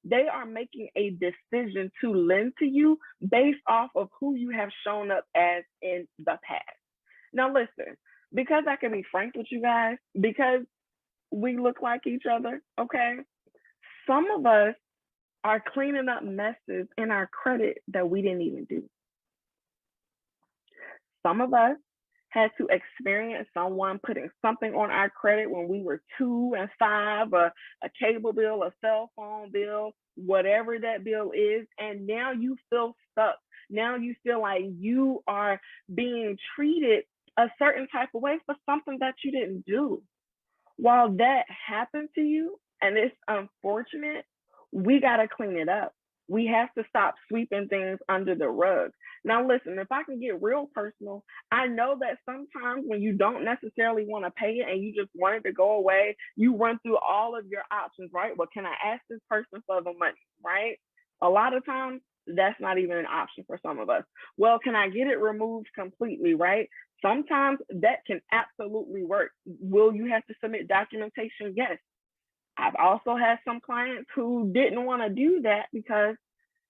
They are making a decision to lend to you based off of who you have shown up as in the past. Now, listen, because I can be frank with you guys, because we look like each other, okay? Some of us are cleaning up messes in our credit that we didn't even do. Some of us had to experience someone putting something on our credit when we were 2 and 5, a cable bill, a cell phone bill, whatever that bill is, and now you feel stuck. Now you feel like you are being treated a certain type of way for something that you didn't do. While that happened to you and it's unfortunate, we got to clean it up. We have to stop sweeping things under the rug. Now, listen, if I can get real personal, I know that sometimes when you don't necessarily want to pay it and you just want it to go away, you run through all of your options, right? Well, can I ask this person for the money, right? A lot of times, that's not even an option for some of us. Well, can I get it removed completely, right? Sometimes that can absolutely work. Will you have to submit documentation? Yes. I've also had some clients who didn't want to do that because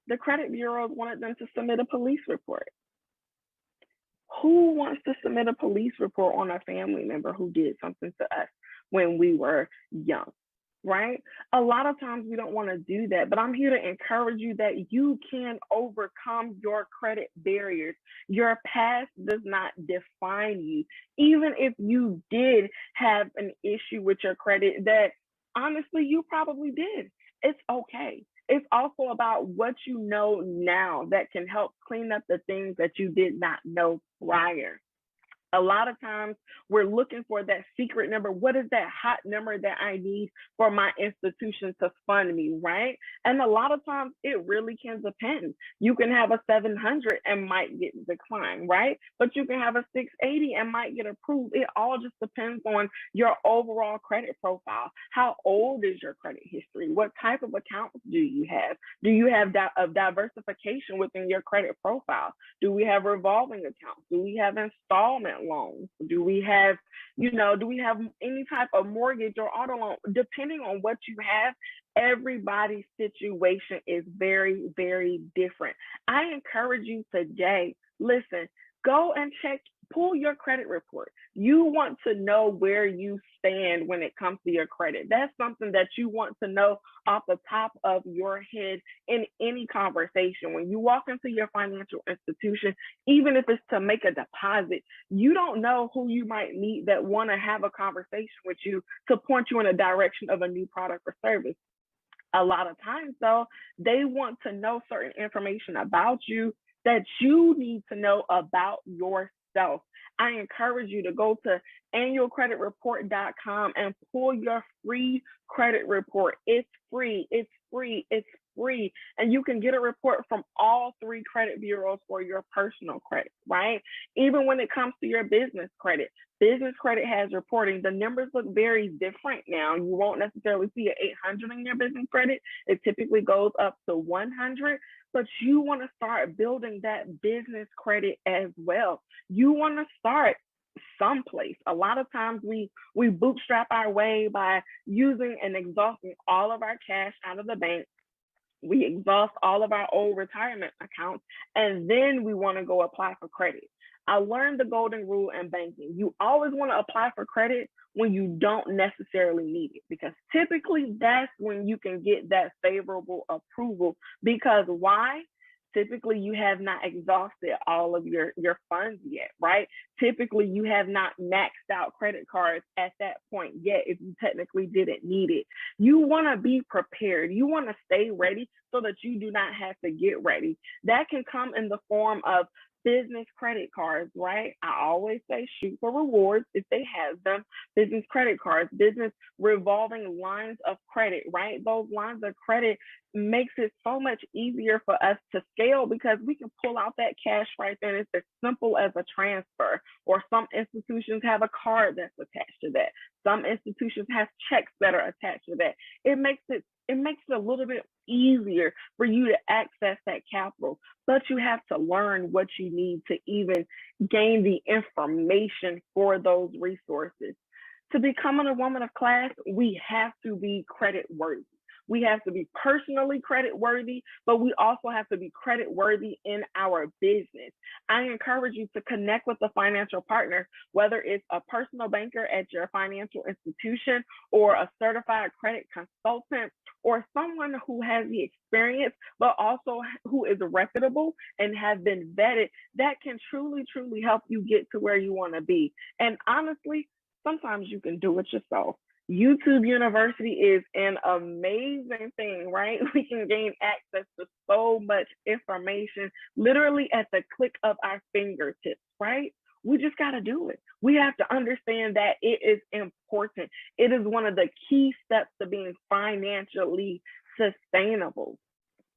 the credit bureaus wanted them to submit a police report. Who wants to submit a police report on a family member who did something to us when we were young? Right? A lot of times we don't want to do that, but I'm here to encourage you that you can overcome your credit barriers. Your past does not define you. Even if you did have an issue with your credit that honestly you probably did, it's okay. It's also about what you know now that can help clean up the things that you did not know prior. A lot of times we're looking for that secret number. What is that hot number that I need for my institution to fund me, right? And a lot of times it really can depend. You can have a 700 and might get declined, right? But you can have a 680 and might get approved. It all just depends on your overall credit profile. How old is your credit history? What type of accounts do you have? Do you have a diversification within your credit profile? Do we have revolving accounts? Do we have installment loans? Do we have, do we have any type of mortgage or auto loan? Depending on what you have, everybody's situation is very, very different. I encourage you today, listen, go and pull your credit report. You want to know where you stand when it comes to your credit. That's something that you want to know off the top of your head in any conversation. When you walk into your financial institution, even if it's to make a deposit, you don't know who you might meet that want to have a conversation with you to point you in a direction of a new product or service. A lot of times, though, they want to know certain information about you that you need to know about yourself. I encourage you to go to annualcreditreport.com and pull your free credit report. It's free. It's free. It's free. And you can get a report from all 3 credit bureaus for your personal credit, right? Even when it comes to your business credit has reporting. The numbers look very different now. You won't necessarily see an 800 in your business credit. It typically goes up to 100, but you want to start building that business credit as well. You want to start someplace. A lot of times we bootstrap our way by using and exhausting all of our cash out of the bank. We exhaust all of our old retirement accounts, and then we want to go apply for credit. I learned the golden rule in banking. You always want to apply for credit when you don't necessarily need it, because typically that's when you can get that favorable approval. Because why? Typically you have not exhausted all of your funds yet, right? Typically you have not maxed out credit cards at that point yet if you technically didn't need it. You want to be prepared. You want to stay ready so that you do not have to get ready. That can come in the form of business credit cards, right? I always say shoot for rewards if they have them. Business credit cards, business revolving lines of credit, right? Those lines of credit makes it so much easier for us to scale because we can pull out that cash right there. It's as simple as a transfer, or some institutions have a card that's attached to that. Some institutions have checks that are attached to that. It makes it a little bit easier for you to access that capital, but you have to learn what you need to even gain the information for those resources. To becoming a woman of class, we have to be credit worthy. We have to be personally credit worthy, but we also have to be credit worthy in our business. I encourage you to connect with a financial partner, whether it's a personal banker at your financial institution or a certified credit consultant or someone who has the experience, but also who is reputable and has been vetted, that can truly, truly help you get to where you want to be. And honestly, sometimes you can do it yourself. YouTube University is an amazing thing, right? We can gain access to so much information literally at the click of our fingertips, right? We just got to do it. We have to understand that it is important. It is one of the key steps to being financially sustainable.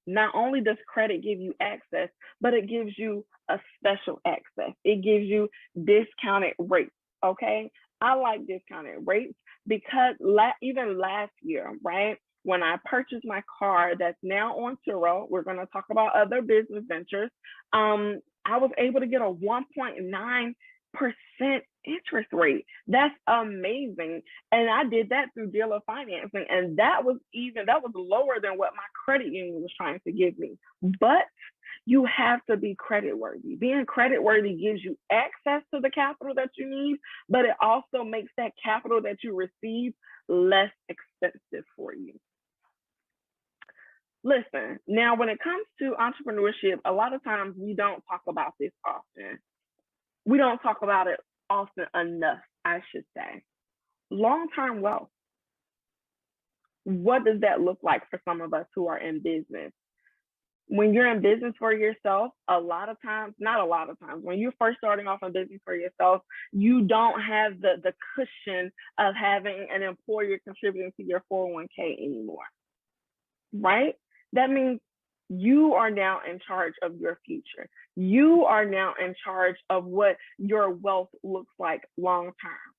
Not only does credit give you access, but it gives you a special access. It gives you discounted rates. Okay. I like discounted rates because even last year, right, when I purchased my car that's now on Turo, we're going to talk about other business ventures. I was able to get a 1.9% interest rate. That's amazing. And I did that through dealer financing. And that was lower than what my credit union was trying to give me. But you have to be credit worthy. Being credit worthy gives you access to the capital that you need, but it also makes that capital that you receive less expensive for you. Listen, now when it comes to entrepreneurship, a lot of times we don't talk about this often. We don't talk about it often enough, I should say. Long-term wealth. What does that look like for some of us who are in business? When you're in business for yourself, not a lot of times, when you're first starting off in business for yourself, you don't have the cushion of having an employer contributing to your 401k anymore, right? That means you are now in charge of your future. You are now in charge of what your wealth looks like long term.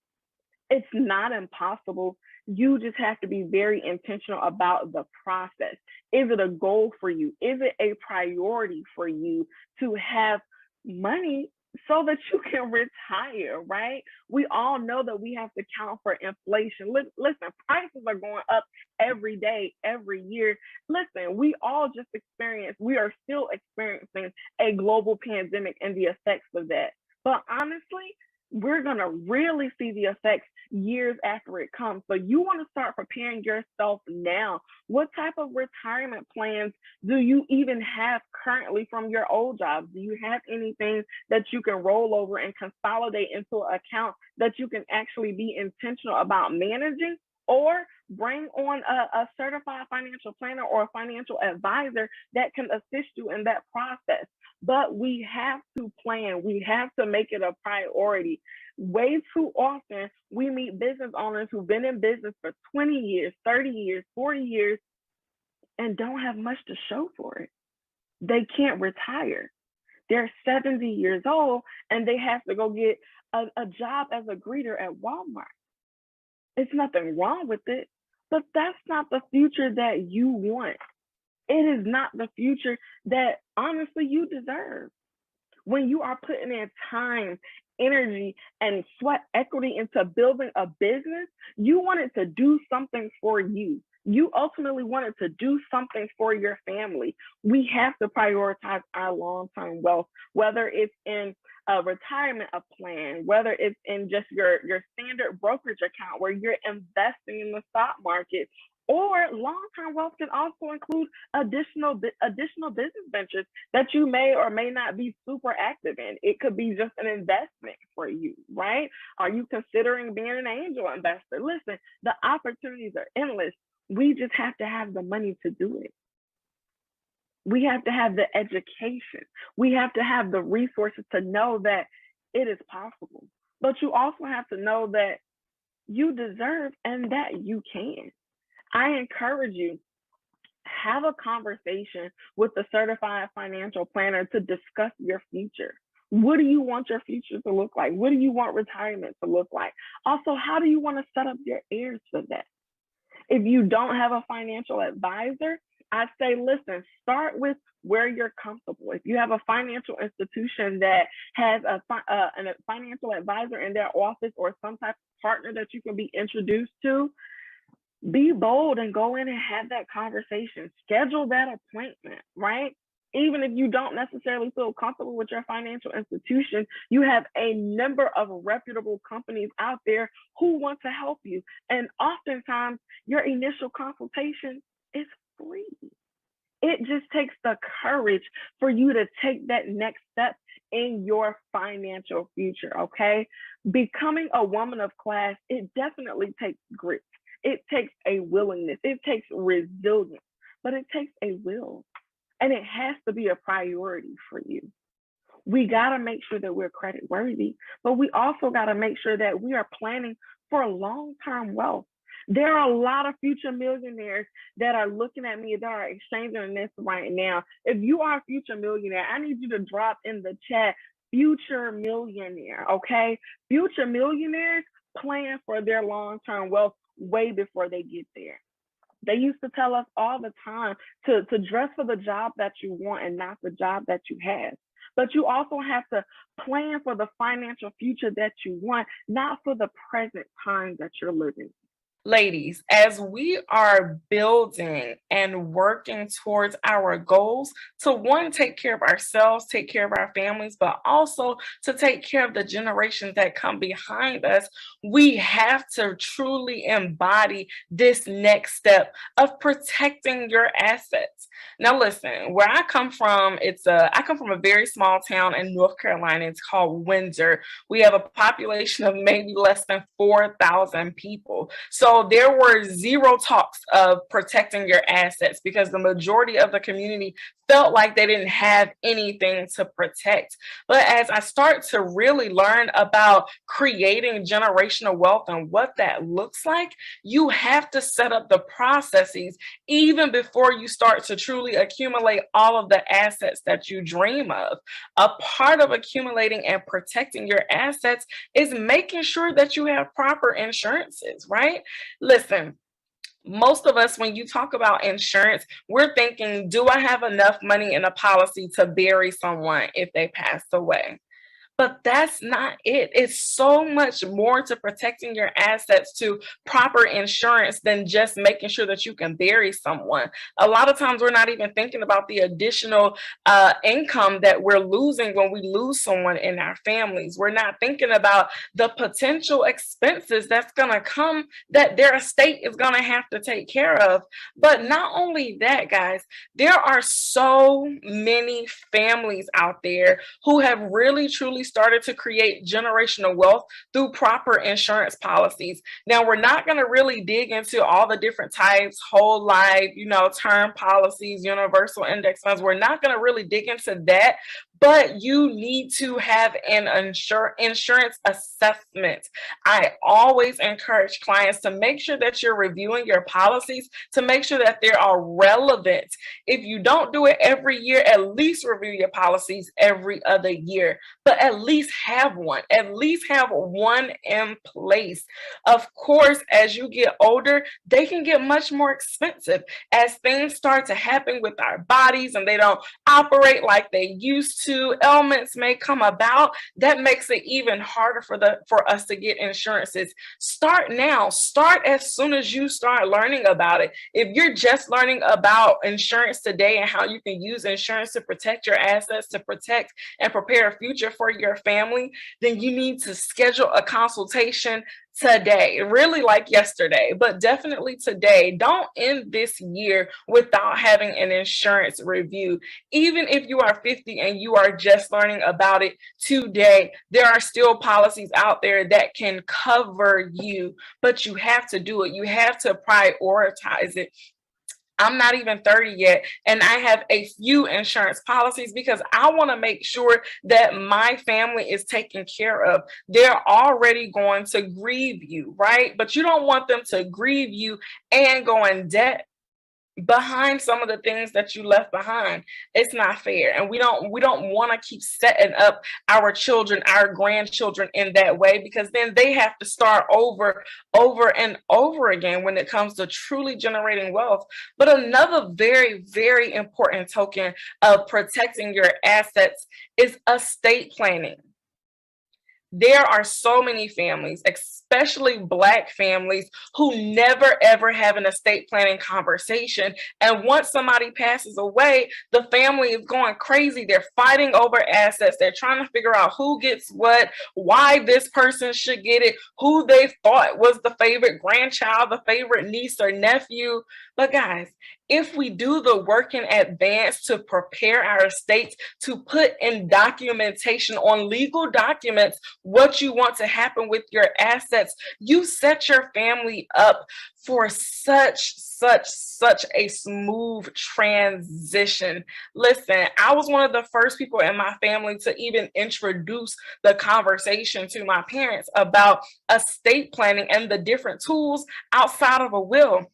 It's not impossible. You just have to be very intentional about the process. Is it a goal for you? Is it a priority for you to have money so that you can retire, right? We all know that we have to count for inflation. Listen, prices are going up every day, every year. Listen, we are still experiencing a global pandemic and the effects of that. But honestly, we're going to really see the effects years after it comes. So you want to start preparing yourself now. What type of retirement plans do you even have currently from your old jobs? Do you have anything that you can roll over and consolidate into an account that you can actually be intentional about managing? Or bring on a certified financial planner or a financial advisor that can assist you in that process. But we have to plan. We have to make it a priority. Way too often, we meet business owners who've been in business for 20 years, 30 years, 40 years, and don't have much to show for it. They can't retire. They're 70 years old and they have to go get a job as a greeter at Walmart. It's nothing wrong with it, but that's not the future that you want. It is not the future that honestly you deserve. When you are putting in time, energy, and sweat equity into building a business, you want it to do something for you. You ultimately want it to do something for your family. We have to prioritize our long-term wealth, whether it's in a retirement plan, whether it's in just your standard brokerage account where you're investing in the stock market, or long-term wealth can also include additional business ventures that you may or may not be super active in. It could be just an investment for you, right? Are you considering being an angel investor? Listen, the opportunities are endless. We just have to have the money to do it. We have to have the education. We have to have the resources to know that it is possible. But you also have to know that you deserve and that you can. I encourage you, have a conversation with a certified financial planner to discuss your future. What do you want your future to look like? What do you want retirement to look like? Also, how do you want to set up your heirs for that? If you don't have a financial advisor, I'd say, listen, start with where you're comfortable. If you have a financial institution that has a financial advisor in their office or some type of partner that you can be introduced to, Be bold and go in and have that conversation. Schedule that appointment, right? Even if you don't necessarily feel comfortable with your financial institution, you have a number of reputable companies out there who want to help you. And oftentimes, your initial consultation is free. It just takes the courage for you to take that next step in your financial future, okay? Becoming a woman of class, it definitely takes grit. It takes a willingness. It takes resilience, but it takes a will. And it has to be a priority for you. We got to make sure that we're credit worthy, but we also got to make sure that we are planning for long term wealth. There are a lot of future millionaires that are looking at me that are exchanging this right now. If you are a future millionaire, I need you to drop in the chat future millionaire, okay? Future millionaires plan for their long term wealth way before they get there. They used to tell us all the time to dress for the job that you want and not the job that you have. But you also have to plan for the financial future that you want, not for the present time that you're living. Ladies, as we are building and working towards our goals to one, take care of ourselves, take care of our families, but also to take care of the generations that come behind us, we have to truly embody this next step of protecting your assets. Now, listen, where I come from, I come from a very small town in North Carolina. It's called Windsor. We have a population of maybe less than 4,000 people. So there were zero talks of protecting your assets because the majority of the community felt like they didn't have anything to protect. But as I start to really learn about creating generational wealth and what that looks like, you have to set up the processes even before you start to truly accumulate all of the assets that you dream of. A part of accumulating and protecting your assets is making sure that you have proper insurances, right? Listen, most of us, when you talk about insurance, we're thinking, do I have enough money in a policy to bury someone if they pass away? But that's not it. It's so much more to protecting your assets to proper insurance than just making sure that you can bury someone. A lot of times we're not even thinking about the additional income that we're losing when we lose someone in our families. We're not thinking about the potential expenses that's going to come that their estate is going to have to take care of. But not only that, guys, there are so many families out there who have really truly started to create generational wealth through proper insurance policies. Now, we're not going to really dig into all the different types, whole life, term policies, universal index funds. We're not going to really dig into that, but you need to have an insurance assessment. I always encourage clients to make sure that you're reviewing your policies to make sure that they are relevant. If you don't do it every year, at least review your policies every other year, but at least have one. At least have one in place. Of course, as you get older, they can get much more expensive as things start to happen with our bodies and they don't operate like they used to. Ailments may come about that makes it even harder for us to get insurances. Start now. Start as soon as you start learning about it. If you're just learning about insurance today and how you can use insurance to protect your assets, to protect and prepare a future for your family, then you need to schedule a consultation today, really like yesterday, but definitely today. Don't end this year without having an insurance review. Even if you are 50 and you are just learning about it today, there are still policies out there that can cover you, but you have to do it. You have to prioritize it. I'm not even 30 yet, and I have a few insurance policies because I want to make sure that my family is taken care of. They're already going to grieve you, right? But you don't want them to grieve you and go in debt behind some of the things that you left behind. It's not fair, and we don't want to keep setting up our children, our grandchildren in that way, because then they have to start over and over again when it comes to truly generating wealth. But another very, very important token of protecting your assets is estate planning. There are so many families, especially Black families who never ever have an estate planning conversation. And once somebody passes away, the family is going crazy. They're fighting over assets. They're trying to figure out who gets what, why this person should get it, who they thought was the favorite grandchild, the favorite niece or nephew. But guys, if we do the work in advance to prepare our estates, to put in documentation on legal documents what you want to happen with your assets, you set your family up for such a smooth transition. Listen, I was one of the first people in my family to even introduce the conversation to my parents about estate planning and the different tools outside of a will.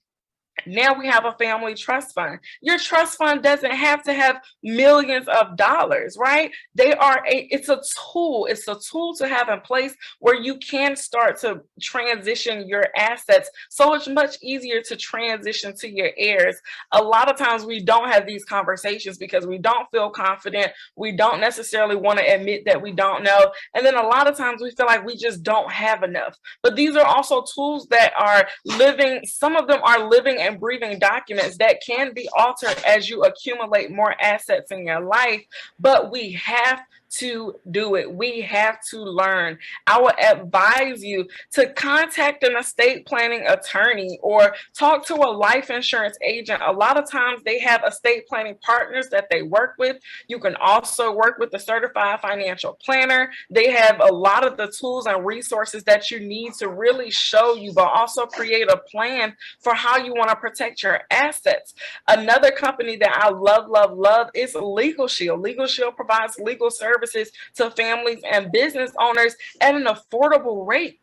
Now we have a family trust fund. Your trust fund doesn't have to have millions of dollars, right? It's a tool. It's a tool to have in place where you can start to transition your assets. So it's much easier to transition to your heirs. A lot of times we don't have these conversations because we don't feel confident. We don't necessarily want to admit that we don't know. And then a lot of times we feel like we just don't have enough. But these are also tools that are living, some of them are living and breathing documents that can be altered as you accumulate more assets in your life. But we have to do it. We have to learn. I would advise you to contact an estate planning attorney or talk to a life insurance agent. A lot of times they have estate planning partners that they work with. You can also work with a certified financial planner. They have a lot of the tools and resources that you need to really show you, but also create a plan for how you want to protect your assets. Another company that I love is Legal Shield. Legal Shield provides legal services to families and business owners at an affordable rate.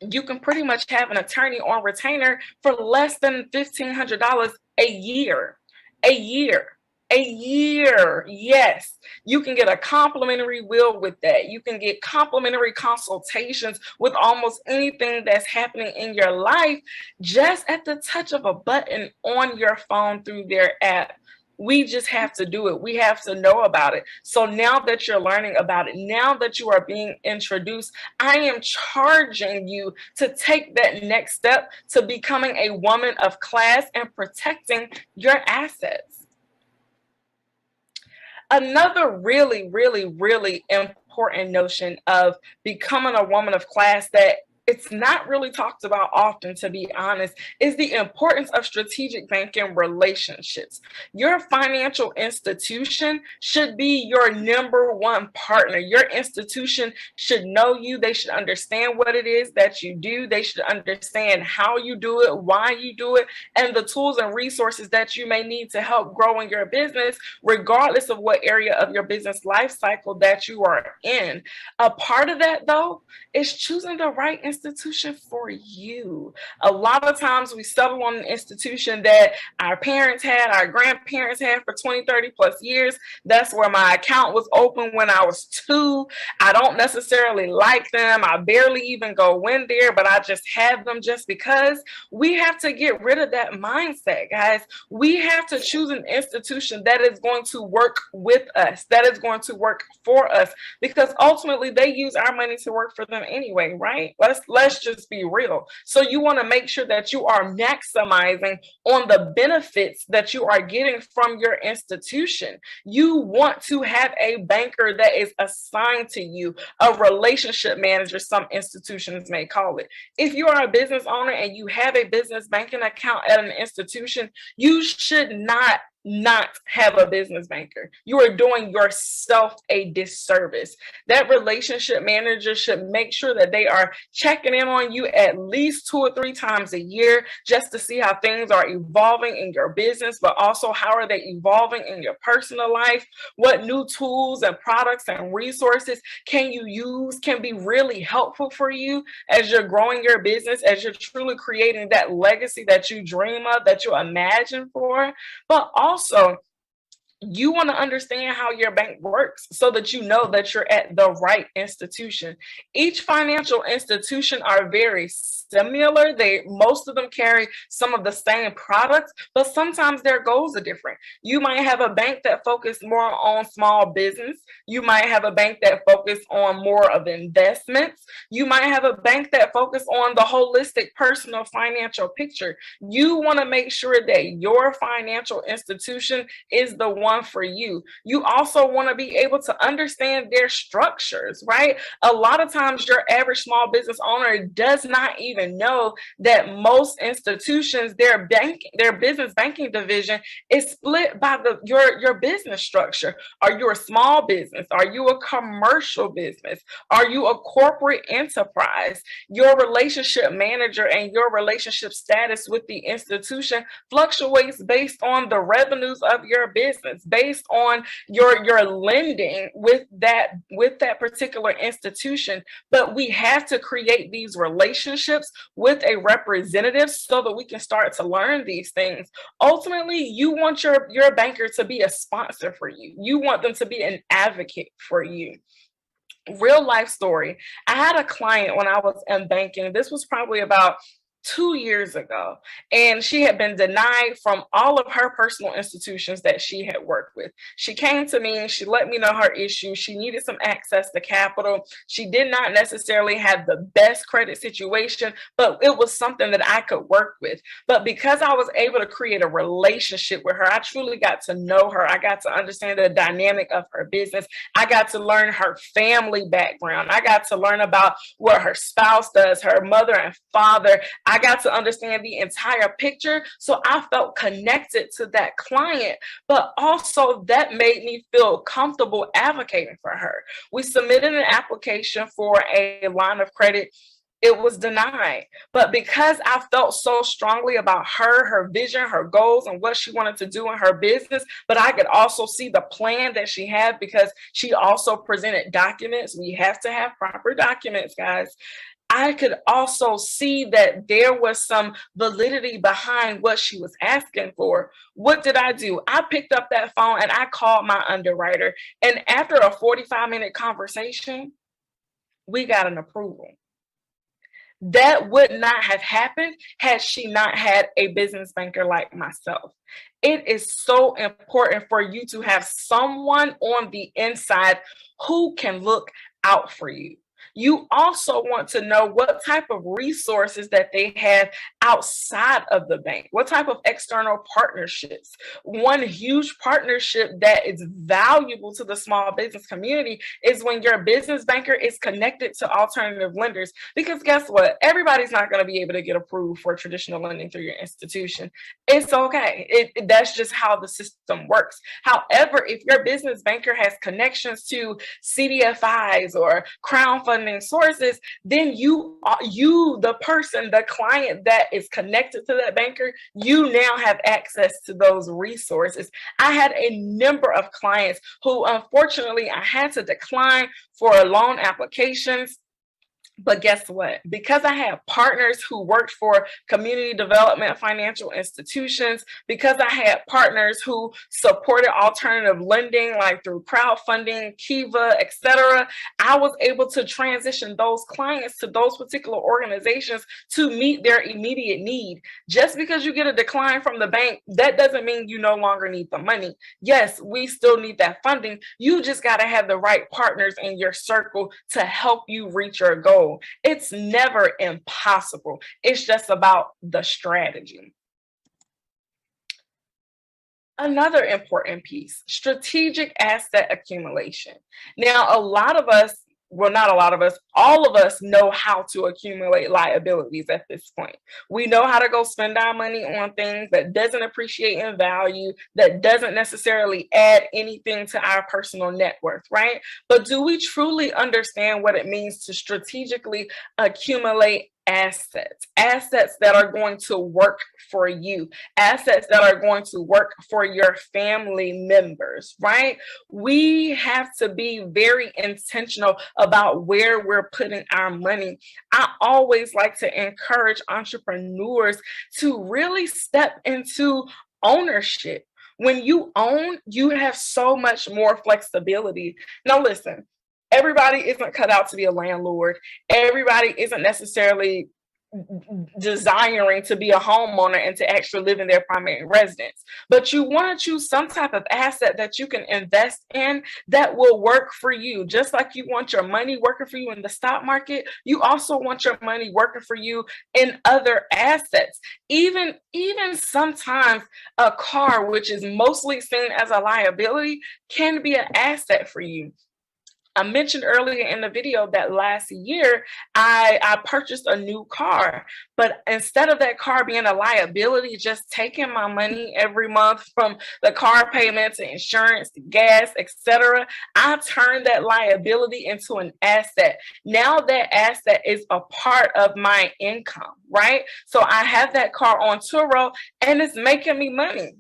You can pretty much have an attorney on retainer for less than $1,500 a year. Yes, you can get a complimentary will with that. You can get complimentary consultations with almost anything that's happening in your life just at the touch of a button on your phone through their app. We just have to do it. We have to know about it. So now that you're learning about it, now that you are being introduced, I am charging you to take that next step to becoming a woman of class and protecting your assets. Another really important notion of becoming a woman of class that it's not really talked about often, to be honest, is the importance of strategic banking relationships. Your financial institution should be your number one partner. Your institution should know you. They should understand what it is that you do. They should understand how you do it, why you do it, and the tools and resources that you may need to help grow in your business, regardless of what area of your business life cycle that you are in. A part of that, though, is choosing the right institution for you. A lot of times we settle on an institution that our parents had, our grandparents had for 20, 30 plus years. That's where my account was open when I was 2. I don't necessarily like them. I barely even go in there, but I just have them just because. We have to get rid of that mindset, guys. We have to choose an institution that is going to work with us, that is going to work for us, because ultimately they use our money to work for them anyway, right? Let's just be real. So you want to make sure that you are maximizing on the benefits that you are getting from your institution. You want to have a banker that is assigned to you, a relationship manager, some institutions may call it. If you are a business owner and you have a business banking account at an institution, you should not have a business banker. You are doing yourself a disservice. That relationship manager should make sure that they are checking in on you at least 2 or 3 times a year just to see how things are evolving in your business, but also how are they evolving in your personal life? What new tools and products and resources can you use, can be really helpful for you as you're growing your business, as you're truly creating that legacy that you dream of, that you imagine for. But also, You want to understand how your bank works so that you know that you're at the right institution. Each financial institution are very similar. Most of them carry some of the same products, but sometimes their goals are different. You might have a bank that focus more on small business. You might have a bank that focus on more of investments. You might have a bank that focus on the holistic personal financial picture. You want to make sure that your financial institution is the one for you. You also want to be able to understand their structures, right? A lot of times your average small business owner does not even know that most institutions, their business banking division is split by your business structure. Are you a small business? Are you a commercial business? Are you a corporate enterprise? Your relationship manager and your relationship status with the institution fluctuates based on the revenues of your business, based on your lending with that particular institution. But we have to create these relationships with a representative so that we can start to learn these things. Ultimately, you want your banker to be a sponsor for you. You want them to be an advocate for you. Real life story. I had a client when I was in banking. This was probably about 2 years ago, and she had been denied from all of her personal institutions that she had worked with. She came to me and she let me know her issue. She needed some access to capital. She did not necessarily have the best credit situation, but it was something that I could work with. But because I was able to create a relationship with her, I truly got to know her. I got to understand the dynamic of her business. I got to learn her family background. I got to learn about what her spouse does, her mother and father. I got to understand the entire picture. So I felt connected to that client, but also that made me feel comfortable advocating for her. We submitted an application for a line of credit. It was denied. But because I felt so strongly about her vision, her goals, and what she wanted to do in her business, but I could also see the plan that she had because she also presented documents. We have to have proper documents, guys. I could also see that there was some validity behind what she was asking for. What did I do? I picked up that phone and I called my underwriter. And after a 45-minute conversation, we got an approval. That would not have happened had she not had a business banker like myself. It is so important for you to have someone on the inside who can look out for you. You also want to know what type of resources that they have outside of the bank, what type of external partnerships. One huge partnership that is valuable to the small business community is when your business banker is connected to alternative lenders. Because guess what? Everybody's not going to be able to get approved for traditional lending through your institution. It's okay. That's just how the system works. However, if your business banker has connections to CDFIs or crowdfunding sources, then you, the person, the client that is connected to that banker, you now have access to those resources. I had a number of clients who, unfortunately, I had to decline for loan applications. But guess what? Because I had partners who worked for community development financial institutions, because I had partners who supported alternative lending, like through crowdfunding, Kiva, etc., I was able to transition those clients to those particular organizations to meet their immediate need. Just because you get a decline from the bank, that doesn't mean you no longer need the money. Yes, we still need that funding. You just got to have the right partners in your circle to help you reach your goal. It's never impossible. It's just about the strategy. Another important piece, strategic asset accumulation. Now, a lot of us, well, not a lot of us, all of us know how to accumulate liabilities at this point. We know how to go spend our money on things that doesn't appreciate in value, that doesn't necessarily add anything to our personal net worth, right? But do we truly understand what it means to strategically accumulate assets that are going to work for you, assets that are going to work for your family members, right? We have to be very intentional about where we're putting our money. I always like to encourage entrepreneurs to really step into ownership. When you own, you have so much more flexibility. Now, listen, everybody isn't cut out to be a landlord. Everybody isn't necessarily desiring to be a homeowner and to actually live in their primary residence. But you want to choose some type of asset that you can invest in that will work for you. Just like you want your money working for you in the stock market, you also want your money working for you in other assets. Even sometimes a car, which is mostly seen as a liability, can be an asset for you. I mentioned earlier in the video that last year I purchased a new car, but instead of that car being a liability, just taking my money every month from the car payment to insurance to gas, etc., I turned that liability into an asset. Now that asset is a part of my income, right? So I have that car on Turo and it's making me money.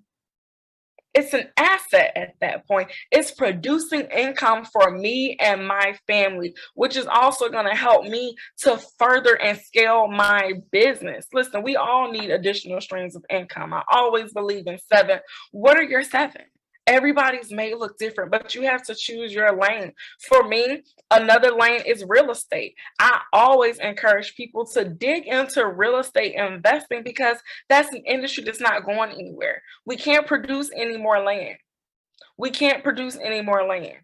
It's an asset at that point. It's producing income for me and my family, which is also going to help me to further and scale my business. Listen, we all need additional streams of income. I always believe in seven. What are your seven? Everybody's may look different, but you have to choose your lane. For me, another lane is real estate. I always encourage people to dig into real estate investing because that's an industry that's not going anywhere. We can't produce any more land. We can't produce any more land.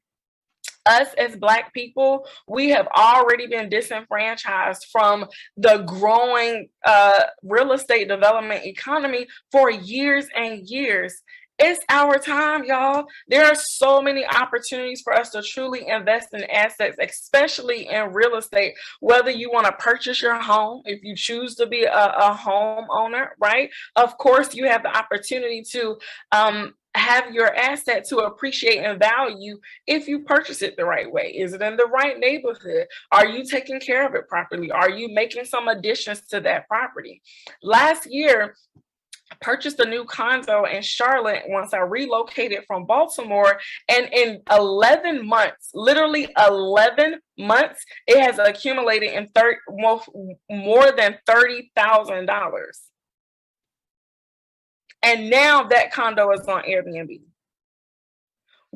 Us as Black people, we have already been disenfranchised from the growing real estate development economy for years and years. It's our time, y'all. There are so many opportunities for us to truly invest in assets, especially in real estate, whether you want to purchase your home, if you choose to be a homeowner, right? Of course, you have the opportunity to have your asset to appreciate in value if you purchase it the right way. Is it in the right neighborhood? Are you taking care of it properly? Are you making some additions to that property? Last year, purchased a new condo in Charlotte once I relocated from Baltimore. And in 11 months, literally 11 months, it has accumulated in more than $30,000. And now that condo is on Airbnb.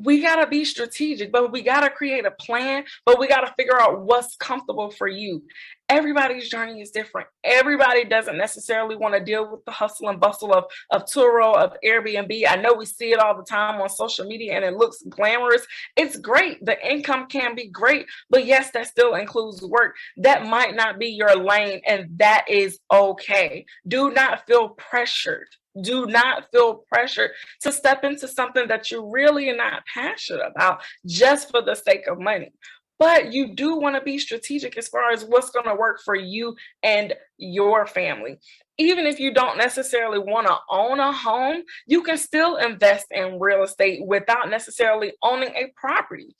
We got to be strategic, but we got to create a plan, but we got to figure out what's comfortable for you. Everybody's journey is different. Everybody doesn't necessarily want to deal with the hustle and bustle of Turo, of Airbnb. I know we see it all the time on social media and it looks glamorous. It's great. The income can be great, but yes, that still includes work. That might not be your lane, and that is okay. Do not feel pressured. Do not feel pressured to step into something that you really are not passionate about just for the sake of money. But you do want to be strategic as far as what's going to work for you and your family. Even if you don't necessarily want to own a home, you can still invest in real estate without necessarily owning a property.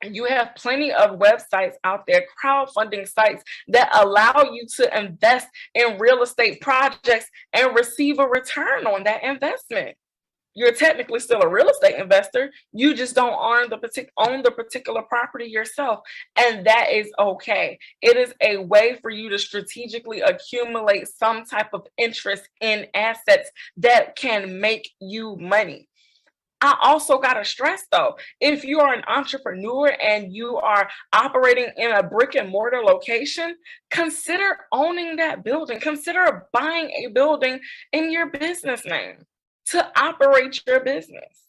You have plenty of websites out there, crowdfunding sites that allow you to invest in real estate projects and receive a return on that investment. You're technically still a real estate investor. You just don't own the particular property yourself. And that is okay. It is a way for you to strategically accumulate some type of interest in assets that can make you money. I also got to stress though, if you are an entrepreneur and you are operating in a brick and mortar location, consider owning that building. Consider buying a building in your business name to operate your business.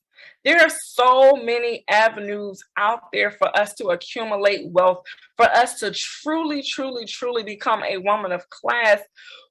There are so many avenues out there for us to accumulate wealth, for us to truly, truly, truly become a woman of class.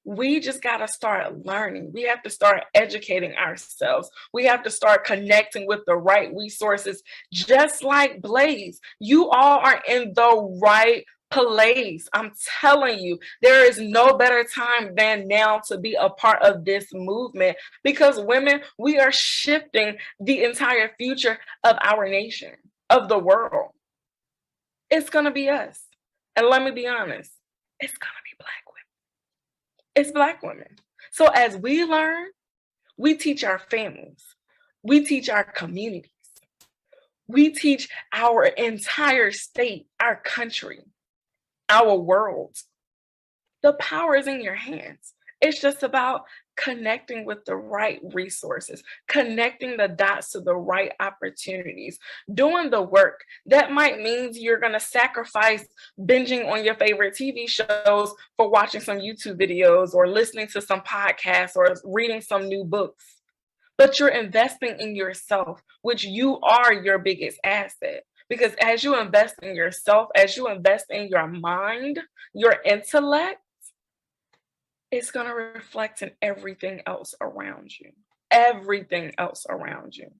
We just got to start learning. We have to start educating ourselves. We have to start connecting with the right resources, just like Blaze. You all are in the right place. I'm telling you, there is no better time than now to be a part of this movement because women, we are shifting the entire future of our nation, of the world. It's going to be us. And let me be honest, it's going to be Black women. It's Black women. So as we learn, we teach our families, we teach our communities, we teach our entire state, our country, our world. The power is in your hands. It's just about connecting with the right resources, connecting the dots to the right opportunities, doing the work. That might mean you're going to sacrifice binging on your favorite TV shows for watching some YouTube videos or listening to some podcasts or reading some new books. But you're investing in yourself, which you are your biggest asset. Because as you invest in yourself, as you invest in your mind, your intellect, it's going to reflect in everything else around you. Everything else around you.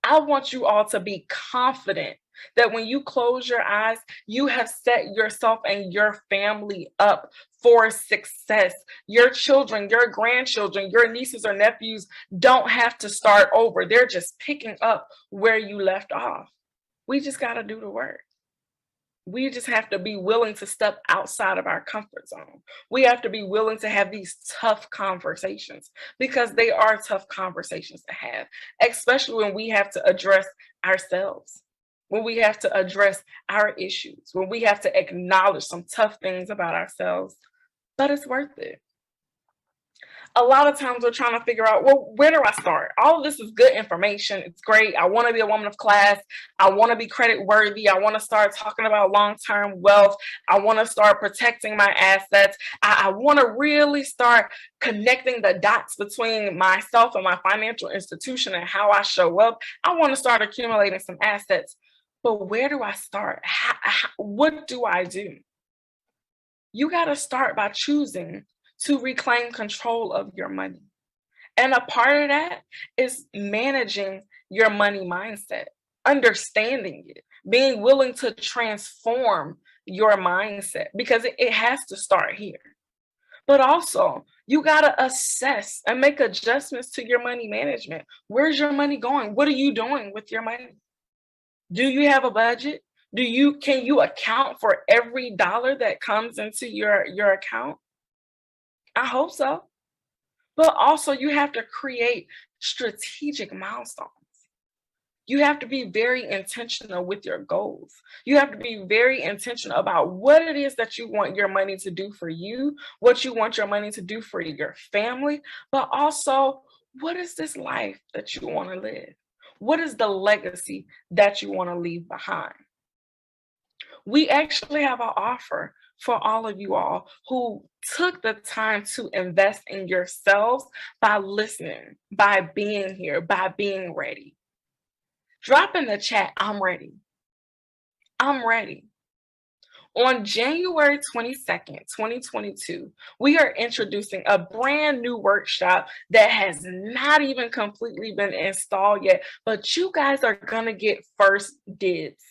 I want you all to be confident that when you close your eyes, you have set yourself and your family up for success. Your children, your grandchildren, your nieces or nephews don't have to start over. They're just picking up where you left off. We just got to do the work. We just have to be willing to step outside of our comfort zone. We have to be willing to have these tough conversations, because they are tough conversations to have, especially when we have to address ourselves, when we have to address our issues, when we have to acknowledge some tough things about ourselves. But it's worth it. A lot of times we're trying to figure out, well, where do I start? All of this is good information. It's great. I want to be a woman of class. I want to be credit worthy. I want to start talking about long-term wealth. I want to start protecting my assets. I want to really start connecting the dots between myself and my financial institution and how I show up. I want to start accumulating some assets. But where do I start? What do I do? You got to start by choosing to reclaim control of your money. And a part of that is managing your money mindset, understanding it, being willing to transform your mindset, because it has to start here. But also, you got to assess and make adjustments to your money management. Where's your money going? What are you doing with your money? Do you have a budget? Can you account for every dollar that comes into your account? I hope so. But also, you have to create strategic milestones. You have to be very intentional with your goals. You have to be very intentional about what it is that you want your money to do for you, what you want your money to do for your family, but also, what is this life that you want to live? What is the legacy that you want to leave behind? We actually have an offer for all of you all who took the time to invest in yourselves by listening, by being here, by being ready. Drop in the chat, I'm ready. I'm ready. On January 22nd, 2022, we are introducing a brand new workshop that has not even completely been installed yet, but you guys are going to get first dibs.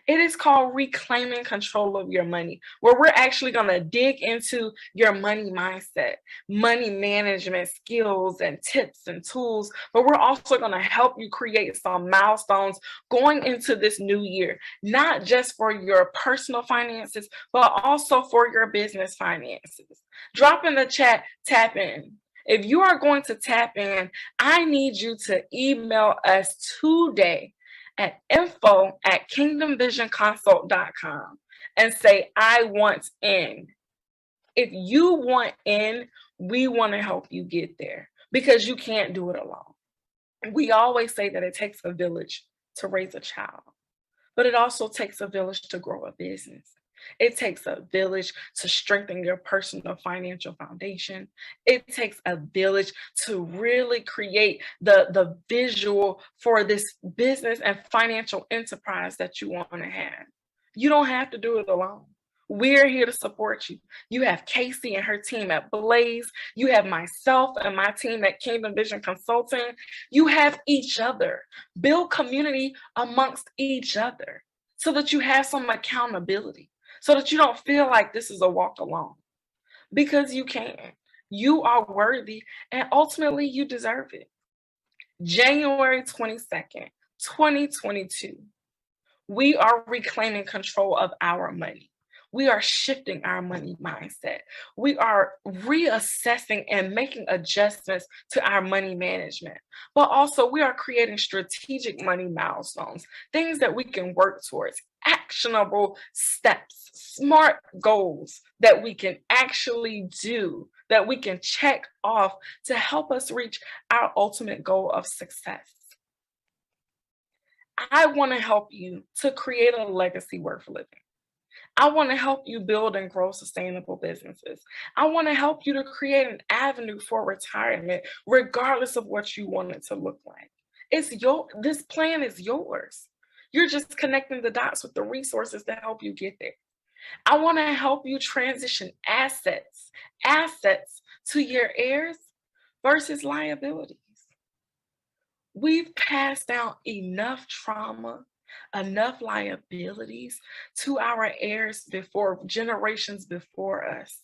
It is called Reclaiming Control of Your Money, where we're actually going to dig into your money mindset, money management skills and tips and tools, but we're also going to help you create some milestones going into this new year, not just for your personal finances, but also for your business finances. Drop in the chat, tap in. If you are going to tap in, I need you to email us today at info@kingdomvisionconsult.com and say, I want in. If you want in, we want to help you get there, because you can't do it alone. We always say that it takes a village to raise a child, but it also takes a village to grow a business. It takes a village to strengthen your personal financial foundation. It takes a village to really create the visual for this business and financial enterprise that you want to have. You don't have to do it alone. We're here to support you. You have Casey and her team at Blaze. You have myself and my team at Kingdom Vision Consulting. You have each other. Build community amongst each other so that you have some accountability, so that you don't feel like this is a walk alone, because you can. You are worthy, and ultimately you deserve it. January 22nd, 2022, we are reclaiming control of our money. We are shifting our money mindset. We are reassessing and making adjustments to our money management. But also, we are creating strategic money milestones, things that we can work towards actionable steps, smart goals that we can actually do, that we can check off to help us reach our ultimate goal of success. I want to help you to create a legacy worth living. I want to help you build and grow sustainable businesses. I want to help you to create an avenue for retirement, regardless of what you want it to look like. This plan is yours. You're just connecting the dots with the resources to help you get there. I want to help you transition assets to your heirs versus liabilities. We've passed down enough trauma, enough liabilities to our heirs before generations before us.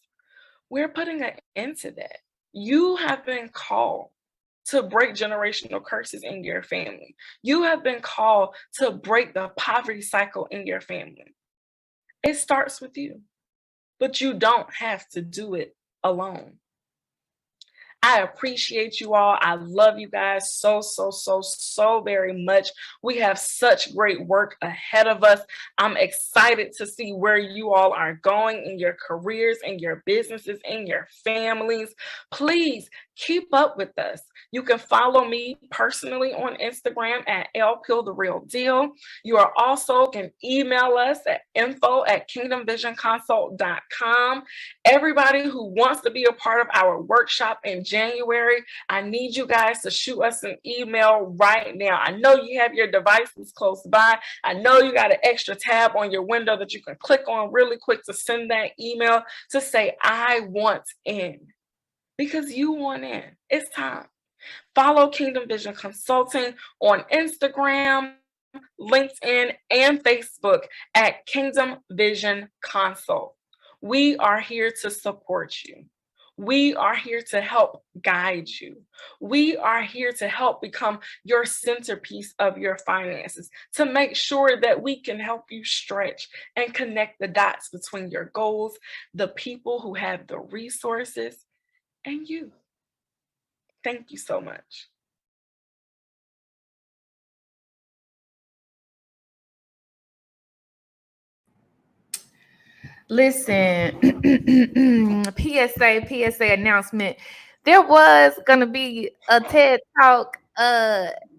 We're putting an end to that. You have been called to break generational curses in your family. You have been called to break the poverty cycle in your family. It starts with you, but you don't have to do it alone. I appreciate you all. I love you guys so very much. We have such great work ahead of us. I'm excited to see where you all are going in your careers, in your businesses, in your families. Please keep up with us. You can follow me personally on Instagram at LPill The Real Deal. You are also can email us at info@kingdomvisionconsult.com. Everybody who wants to be a part of our workshop in January, I need you guys to shoot us an email right now. I know you have your devices close by. I know you got an extra tab on your window that you can click on really quick to send that email to say, I want in, because you want in. It's time. Follow Kingdom Vision Consulting on Instagram, LinkedIn, and Facebook at Kingdom Vision Consult. We are here to support you. We are here to help guide you. We are here to help become your centerpiece of your finances, to make sure that we can help you stretch and connect the dots between your goals, the people who have the resources, and you. Thank you so much. Listen, PSA announcement. There was gonna be a TED Talk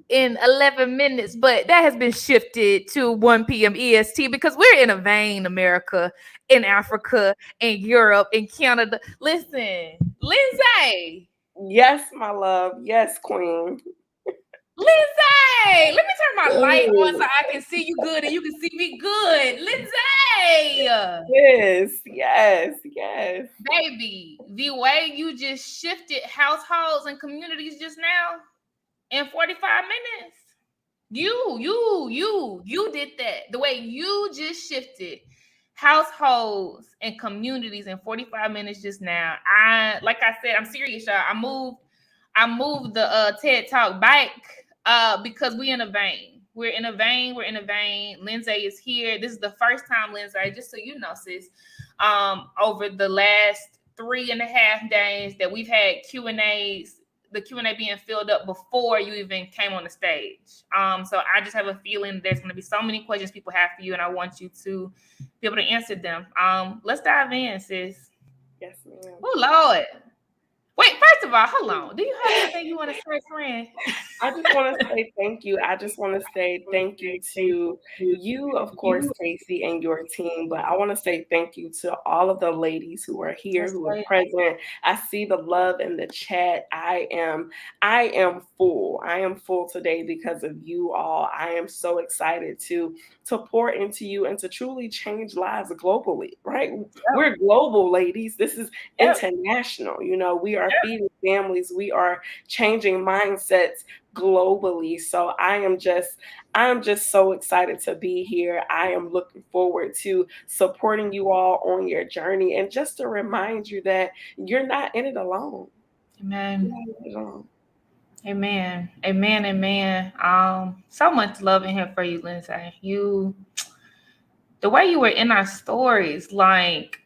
in 11 minutes, but that has been shifted to 1 p.m. EST because we're in a vein, America, in Africa, in Europe, in Canada. Listen, Lindsay. Yes, my love. Yes, queen. Lindsay, let me turn my light on so I can see you good and you can see me good. Lindsay. Yes. Baby, the way you just shifted households and communities just now in 45 minutes. You did that. The way you just shifted households and communities in 45 minutes just now. Like I said, I'm serious, y'all. I moved the TED Talk back because we're in a vein. We're in a vein. Lindsay is here. This is the first time, Lindsay, just so you know, sis, over the last 3.5 days that we've had Q&As, the Q&A being filled up before you even came on the stage. So I just have a feeling there's going to be so many questions people have for you, and I want you to be able to answer them. Let's dive in, sis. Yes, ma'am. Oh, Lord. Wait, first of all, hold on. Do you have anything you want to say, friend? I just want to say thank you. I just want to say thank you to you, of course, Casey, and your team. But I want to say thank you to all of the ladies who are here, who are present. I see the love in the chat. I am full. I am full today because of you all. I am so excited to pour into you and to truly change lives globally, right? Yep. We're global, ladies. This is international. You know, we are feeding families. We are changing mindsets globally. So I am just so excited to be here. I am looking forward to supporting you all on your journey, and just to remind you that you're not in it alone. Amen. Amen. So much love in here for you, Lindsay. The way you were in our stories, like,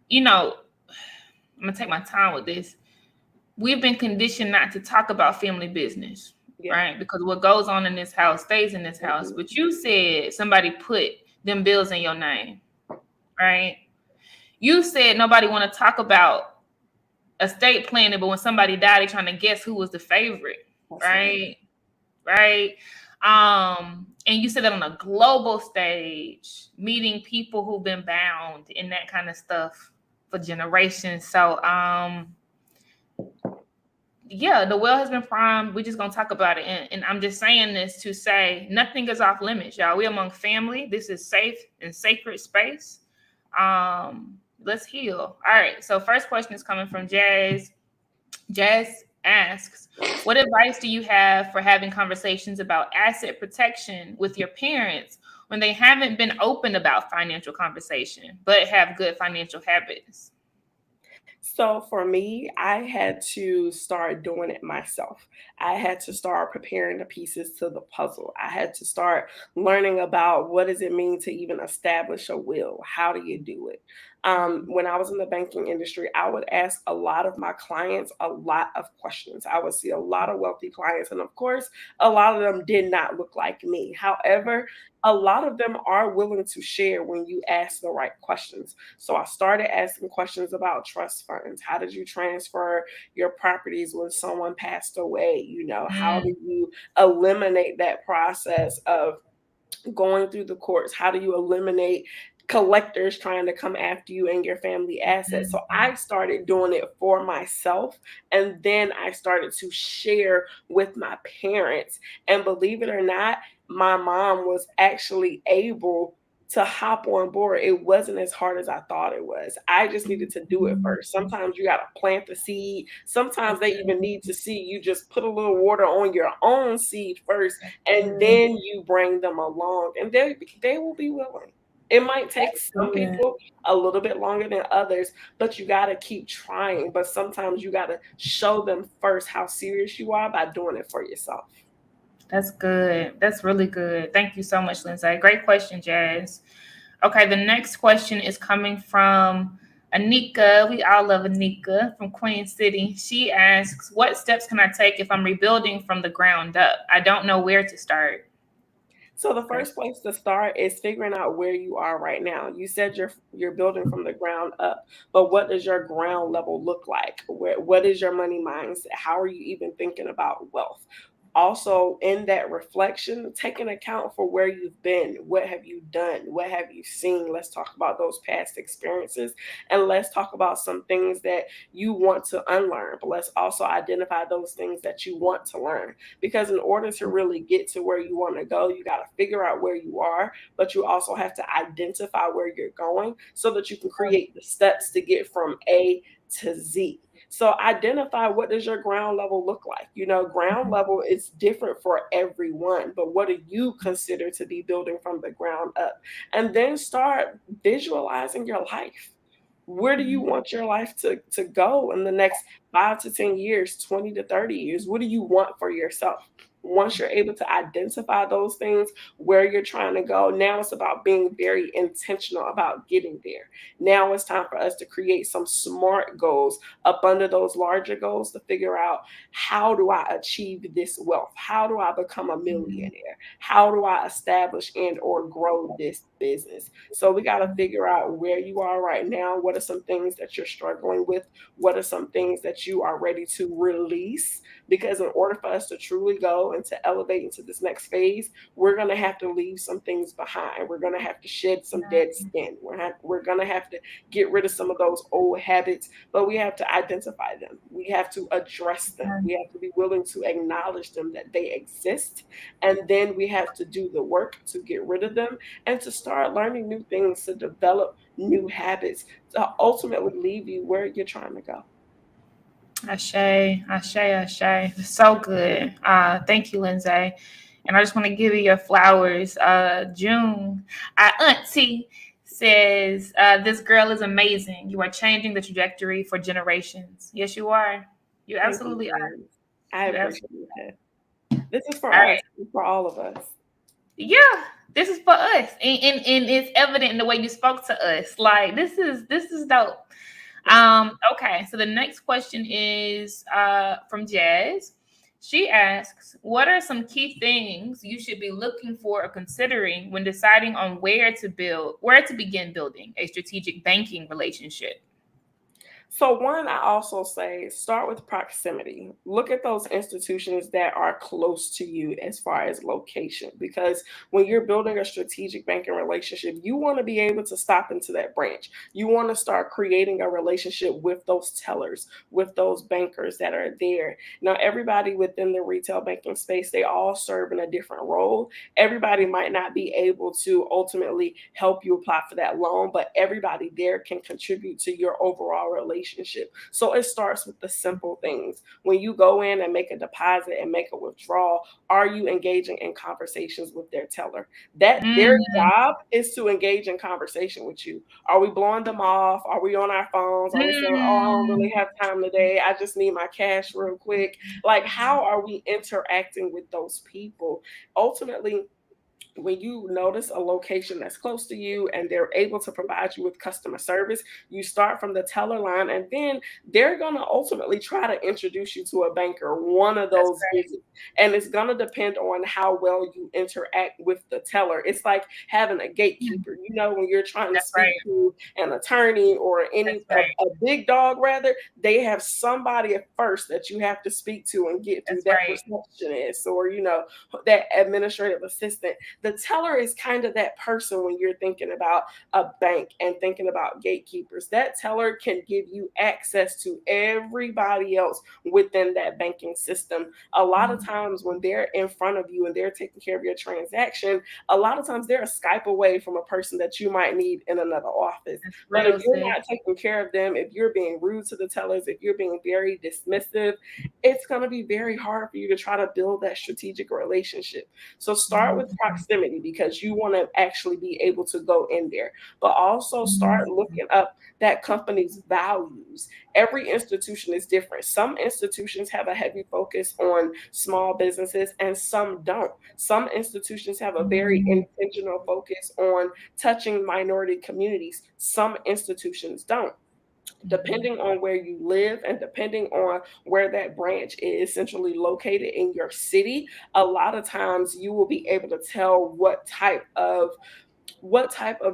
you know, I'm gonna take my time with this. We've been conditioned not to talk about family business. Yeah. right? Because what goes on in this house stays in this house. But you said somebody put them bills in your name, right? You said nobody want to talk about estate planning, but when somebody died, they trying to guess who was the favorite, right? Right. And you said that on a global stage, meeting people who've been bound and that kind of stuff for generations. So yeah, the well has been primed. We're just gonna talk about it. And I'm just saying this to say nothing is off limits, y'all. We among family. This is safe and sacred space. Let's heal. All right. So first question is coming from Jazz. Jazz asks, what advice do you have for having conversations about asset protection with your parents when they haven't been open about financial conversation, but have good financial habits? So for me, I had to start doing it myself. I had to start preparing the pieces to the puzzle. I had to start learning about what does it mean to even establish a will? How do you do it? When I was in the banking industry, I would ask a lot of my clients a lot of questions. I would see a lot of wealthy clients, and of course, a lot of them did not look like me. However, a lot of them are willing to share when you ask the right questions. So I started asking questions about trust funds. How did you transfer your properties when someone passed away? You know, how do you eliminate that process of going through the courts? How do you eliminate collectors trying to come after you and your family assets? So I started doing it for myself, and then I started to share with my parents. And believe it or not, my mom was actually able to hop on board. It wasn't as hard as I thought it was. I just needed to do it first. Sometimes you got to plant the seed. Sometimes they even need to see you just put a little water on your own seed first, and then you bring them along, and they will be willing. It might take some people a little bit longer than others, but you got to keep trying. But sometimes you got to show them first how serious you are by doing it for yourself. That's good. That's really good. Thank you so much, Lindsay. Great question, Jazz. Okay, the next question is coming from Anika. We all love Anika from Queen City. She asks, what steps can I take if I'm rebuilding from the ground up? I don't know where to start. So the first place to start is figuring out where you are right now. You said you're building from the ground up, but what does your ground level look like? What is your money mindset? How are you even thinking about wealth? Also, in that reflection, take an account for where you've been. What have you done? What have you seen? Let's talk about those past experiences, and let's talk about some things that you want to unlearn. But let's also identify those things that you want to learn. Because in order to really get to where you want to go, you got to figure out where you are, but you also have to identify where you're going so that you can create the steps to get from A to Z. So identify, what does your ground level look like? You know, ground level is different for everyone, but what do you consider to be building from the ground up? And then start visualizing your life. Where do you want your life to go in the next 5 to 10 years, 20 to 30 years? What do you want for yourself? Once you're able to identify those things, where you're trying to go, now it's about being very intentional about getting there. Now it's time for us to create some smart goals up under those larger goals to figure out, how do I achieve this wealth? How do I become a millionaire? How do I establish and or grow this business? So we got to figure out where you are right now. What are some things that you're struggling with? What are some things that you are ready to release? Because in order for us to truly go and to elevate into this next phase, we're going to have to leave some things behind. We're going to have to shed some dead skin. We're going to have to get rid of some of those old habits, but we have to identify them. We have to address them. We have to be willing to acknowledge them, that they exist. And then we have to do the work to get rid of them and to start learning new things, to develop new habits, to ultimately leave you where you're trying to go. Ashe, Ashe, Ashe. So good. Thank you, Lindsay. And I just want to give you your flowers. June, our auntie, says, this girl is amazing. You are changing the trajectory for generations. Yes, you are. You absolutely are. I appreciate it. This is for us, for all of us. Yeah, this is for us. And it's evident in the way you spoke to us. Like, this is dope. Okay, so the next question is from Jazz. She asks, what are some key things you should be looking for or considering when deciding on where to begin building a strategic banking relationship? So one, I also say start with proximity. Look at those institutions that are close to you as far as location, because when you're building a strategic banking relationship, you want to be able to stop into that branch. You want to start creating a relationship with those tellers, with those bankers that are there. Now, everybody within the retail banking space, they all serve in a different role. Everybody might not be able to ultimately help you apply for that loan, but everybody there can contribute to your overall relationship. So it starts with the simple things. When you go in and make a deposit and make a withdrawal, are you engaging in conversations with their teller? That their job is to engage in conversation with you. Are we blowing them off? Are we on our phones? Are we saying, oh, I don't really have time today, I just need my cash real quick? Like, how are we interacting with those people? Ultimately, when you notice a location that's close to you and they're able to provide you with customer service, you start from the teller line, and then they're going to ultimately try to introduce you to a banker one of That's those right. visits. And it's going to depend on how well you interact with the teller. It's like having a gatekeeper. You know, when you're trying to That's right. speak to an attorney or That's right. a big dog, rather, they have somebody at first that you have to speak to and get through, That's that right. receptionist or, that administrative assistant. The teller is kind of that person when you're thinking about a bank and thinking about gatekeepers. That teller can give you access to everybody else within that banking system. A lot of times when they're in front of you and they're taking care of your transaction, a lot of times they're a Skype away from a person that you might need in another office. That's But real, if you're sis. not taking care of them, if you're being rude to the tellers, if you're being very dismissive, it's going to be very hard for you to try to build that strategic relationship. So start with proximity because you want to actually be able to go in there, but also start looking up that company's values. Every institution is different. Some institutions have a heavy focus on small businesses and some don't. Some institutions have a very intentional focus on touching minority communities. Some institutions don't. Depending on where you live and depending on where that branch is centrally located in your city, a lot of times you will be able to tell what type of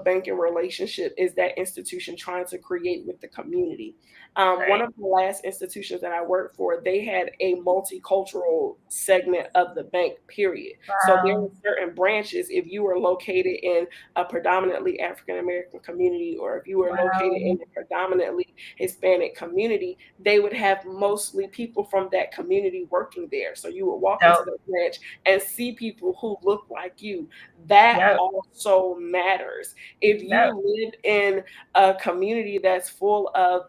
banking relationship is that institution trying to create with the community. One Right. of the last institutions that I worked for, they had a multicultural segment of the bank, period. So there were Wow. certain branches, if you were located in a predominantly African American community, or if you were located Wow. in a predominantly Hispanic community, they would have mostly people from that community working there. So you would walk into Dope. the branch and see people who look like you. That Yep. also matters. If you Yep. live in a community that's full of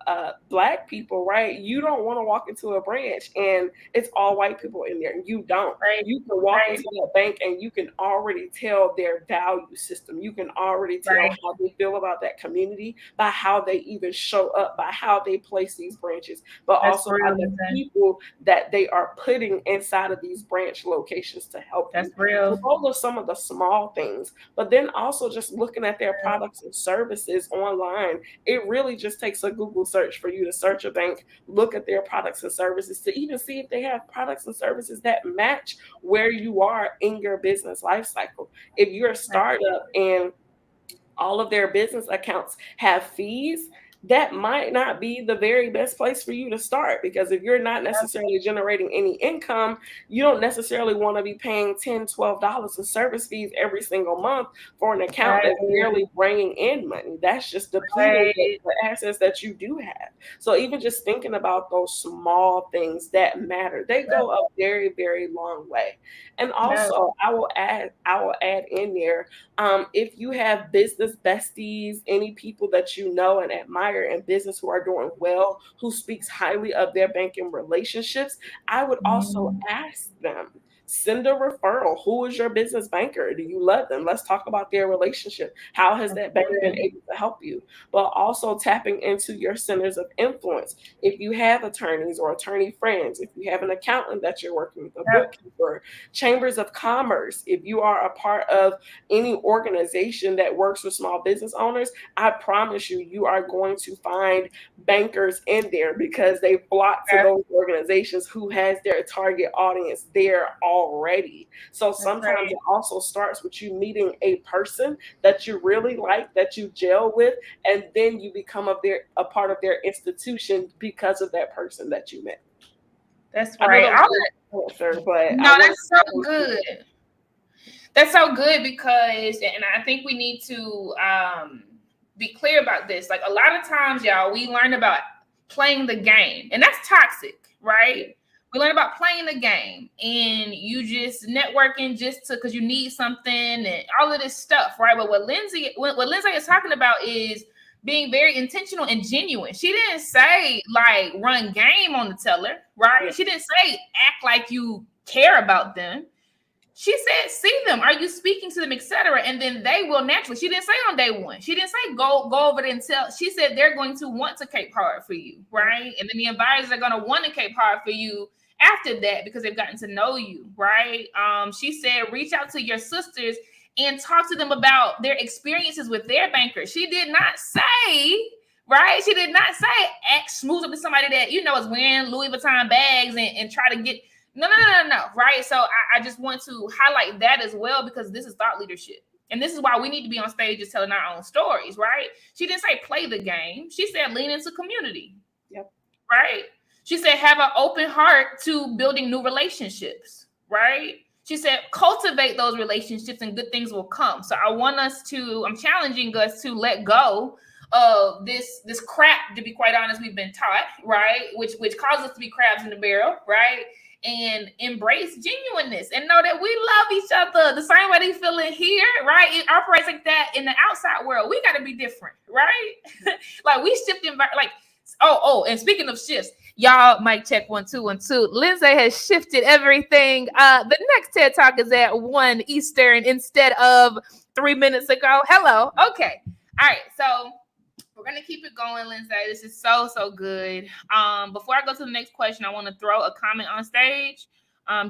Black people, right? You don't want to walk into a branch and it's all white people in there. You don't. Right. You can walk Right. into that bank and you can already tell their value system. You can already tell Right. how they feel about that community by how they even show up, by how they place these branches, but That's also by real, the Lisa. people that they are putting inside of these branch locations to help you. That's So real. those are some of the small things. But then also just looking at their products and services online, it really just takes a Google search for you to search a bank, look at their products and services to even see if they have products and services that match where you are in your business life cycle. If you're a startup and all of their business accounts have fees, that might not be the very best place for you to start, because if you're not necessarily generating any income, you don't necessarily want to be paying $10, $12 in service fees every single month for an account Right. that's barely bringing in money. That's just depleting Right. the assets that you do have. So even just thinking about those small things that matter, they go a very, very long way. And Yep. also I will add in there, if you have business besties, any people that you know and admire in business who are doing well, who speaks highly of their banking relationships, I would also ask them, Send a referral. Who is your business banker? Do you love them? Let's talk about their relationship. How has that bank been able to help you? But also tapping into your centers of influence. If you have attorneys or attorney friends, if you have an accountant that you're working with, a bookkeeper, chambers of commerce, if you are a part of any organization that works with small business owners, I promise you, you are going to find bankers in there because they flock to those organizations who has their target audience there already. So sometimes it also starts with you meeting a person that you really like, that you gel with, and then you become a part of their institution because of that person that you met. That's right. That's so good. That's so good because, and I think we need to be clear about this. Like a lot of times, y'all, we learn about playing the game, and that's toxic, right? We learn about playing the game, and you just networking just because you need something and all of this stuff, right? But what Lindsay is talking about is being very intentional and genuine. She didn't say like run game on the teller, right? Yeah. She didn't say act like you care about them. She said, see them. Are you speaking to them, etc.? And then they will naturally. She didn't say on day one. She didn't say go over there and tell. She said they're going to want to cape hard for you, right? And then the advisors are going to want to cape hard for you after that because they've gotten to know you, right? She said reach out to your sisters and talk to them about their experiences with their bankers. She did not say, right? She did not say act smooth up to somebody that you know is wearing Louis Vuitton bags and try to get. No, right? So I just want to highlight that as well because this is thought leadership. And this is why we need to be on stages telling our own stories, right? She didn't say play the game. She said lean into community. Yep. Right? She said have an open heart to building new relationships, right? She said cultivate those relationships and good things will come. So I'm challenging us to let go of this crap, to be quite honest, we've been taught, right? Which causes us to be crabs in the barrel, right? And embrace genuineness and know that we love each other the same way they feel in here, right? It operates like that in the outside world. We got to be different, right? Like we shift like, and speaking of shifts, y'all, mic check 1 2 1 2. Lindsay has shifted everything. The next TED Talk is at 1 Eastern instead of 3 minutes ago. Hello. Okay. All right. So we're going to keep it going, Lindsay. This is so good. Before I go to the next question, I want to throw a comment on stage,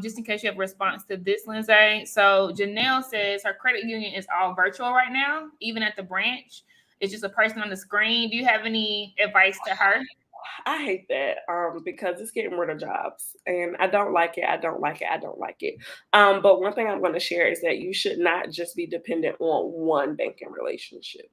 just in case you have a response to this, Lindsay. So Janelle says her credit union is all virtual right now, even at the branch. It's just a person on the screen. Do you have any advice to her? I hate that because it's getting rid of jobs and I don't like it. But one thing I'm going to share is that you should not just be dependent on one banking relationship.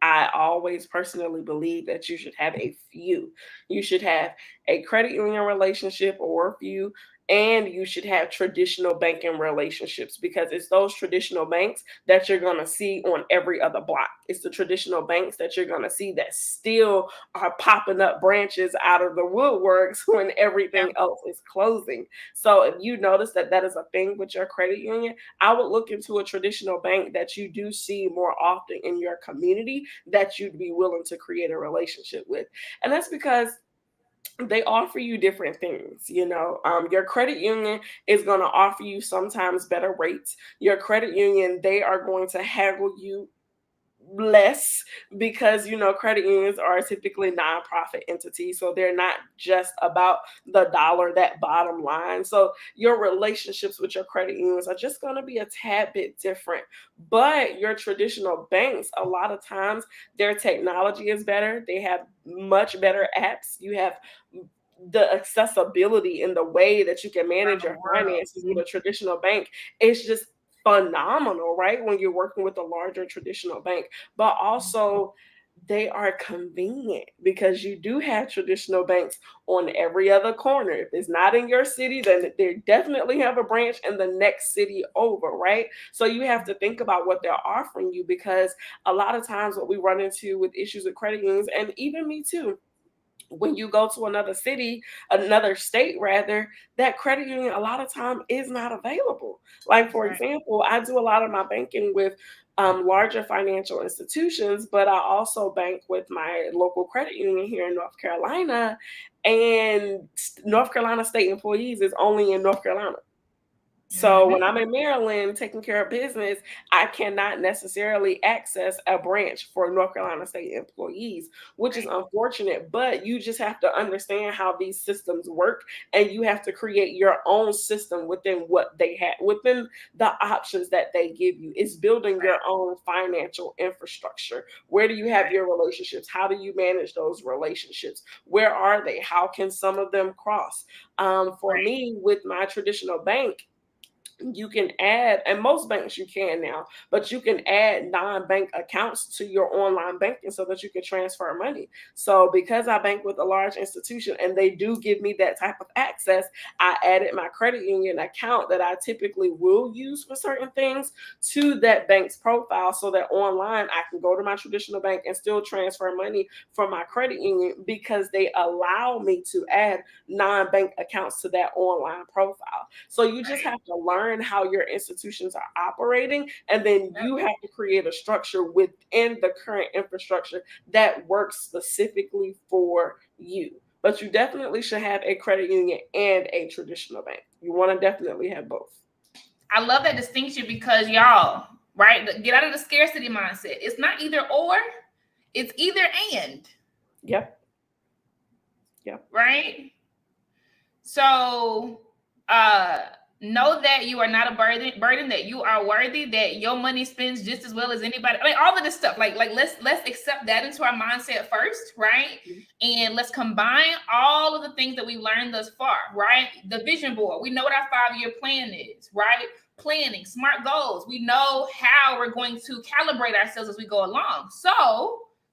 I always personally believe that you should have a few. You should have a credit union relationship or a few, and you should have traditional banking relationships because it's those traditional banks that you're going to see on every other block. It's the traditional banks that you're going to see that still are popping up branches out of the woodworks when everything else is closing. So if you notice that is a thing with your credit union, I would look into a traditional bank that you do see more often in your community that you'd be willing to create a relationship with. And that's because they offer you different things. Your credit union is going to offer you sometimes better rates. Your credit union, they are going to haggle you less because credit unions are typically nonprofit entities, so they're not just about the dollar, that bottom line. So your relationships with your credit unions are just going to be a tad bit different. But your traditional banks, a lot of times their technology is better. They have much better apps. You have the accessibility in the way that you can manage your finances with a traditional bank. It's just phenomenal, right? When you're working with a larger traditional bank, but also they are convenient because you do have traditional banks on every other corner. If it's not in your city, then they definitely have a branch in the next city over, right? So you have to think about what they're offering you because a lot of times what we run into with issues with credit unions, and even me too, when you go to another state rather, that credit union a lot of time is not available. Like, for example, I do a lot of my banking with larger financial institutions, but I also bank with my local credit union here in North Carolina, and North Carolina state employees is only in North Carolina. So when I'm in Maryland taking care of business, I cannot necessarily access a branch for North Carolina State employees, which is unfortunate. But you just have to understand how these systems work, and you have to create your own system within what they have, within the options that they give you. It's building your own financial infrastructure. Where do you have your relationships? How do you manage those relationships? Where are they? How can some of them cross? For me, with my traditional bank, you can add, and most banks you can now, but you can add non-bank accounts to your online banking so that you can transfer money. So because I bank with a large institution and they do give me that type of access, I added my credit union account that I typically will use for certain things to that bank's profile, so that online I can go to my traditional bank and still transfer money from my credit union, because they allow me to add non-bank accounts to that online profile. So you just have to learn how your institutions are operating, and then you have to create a structure within the current infrastructure that works specifically for you. But you definitely should have a credit union and a traditional bank. You want to definitely have both. I love that distinction, because y'all, right, get out of the scarcity mindset. It's not either or, it's either and. Yep. Right? So know that you are not a burden, that you are worthy, that your money spends just as well as anybody. Like all of this stuff. Like let's accept that into our mindset first, right? And let's combine all of the things that we learned thus far, right? The vision board. We know what our 5-year plan is, right? Planning, smart goals. We know how we're going to calibrate ourselves as we go along.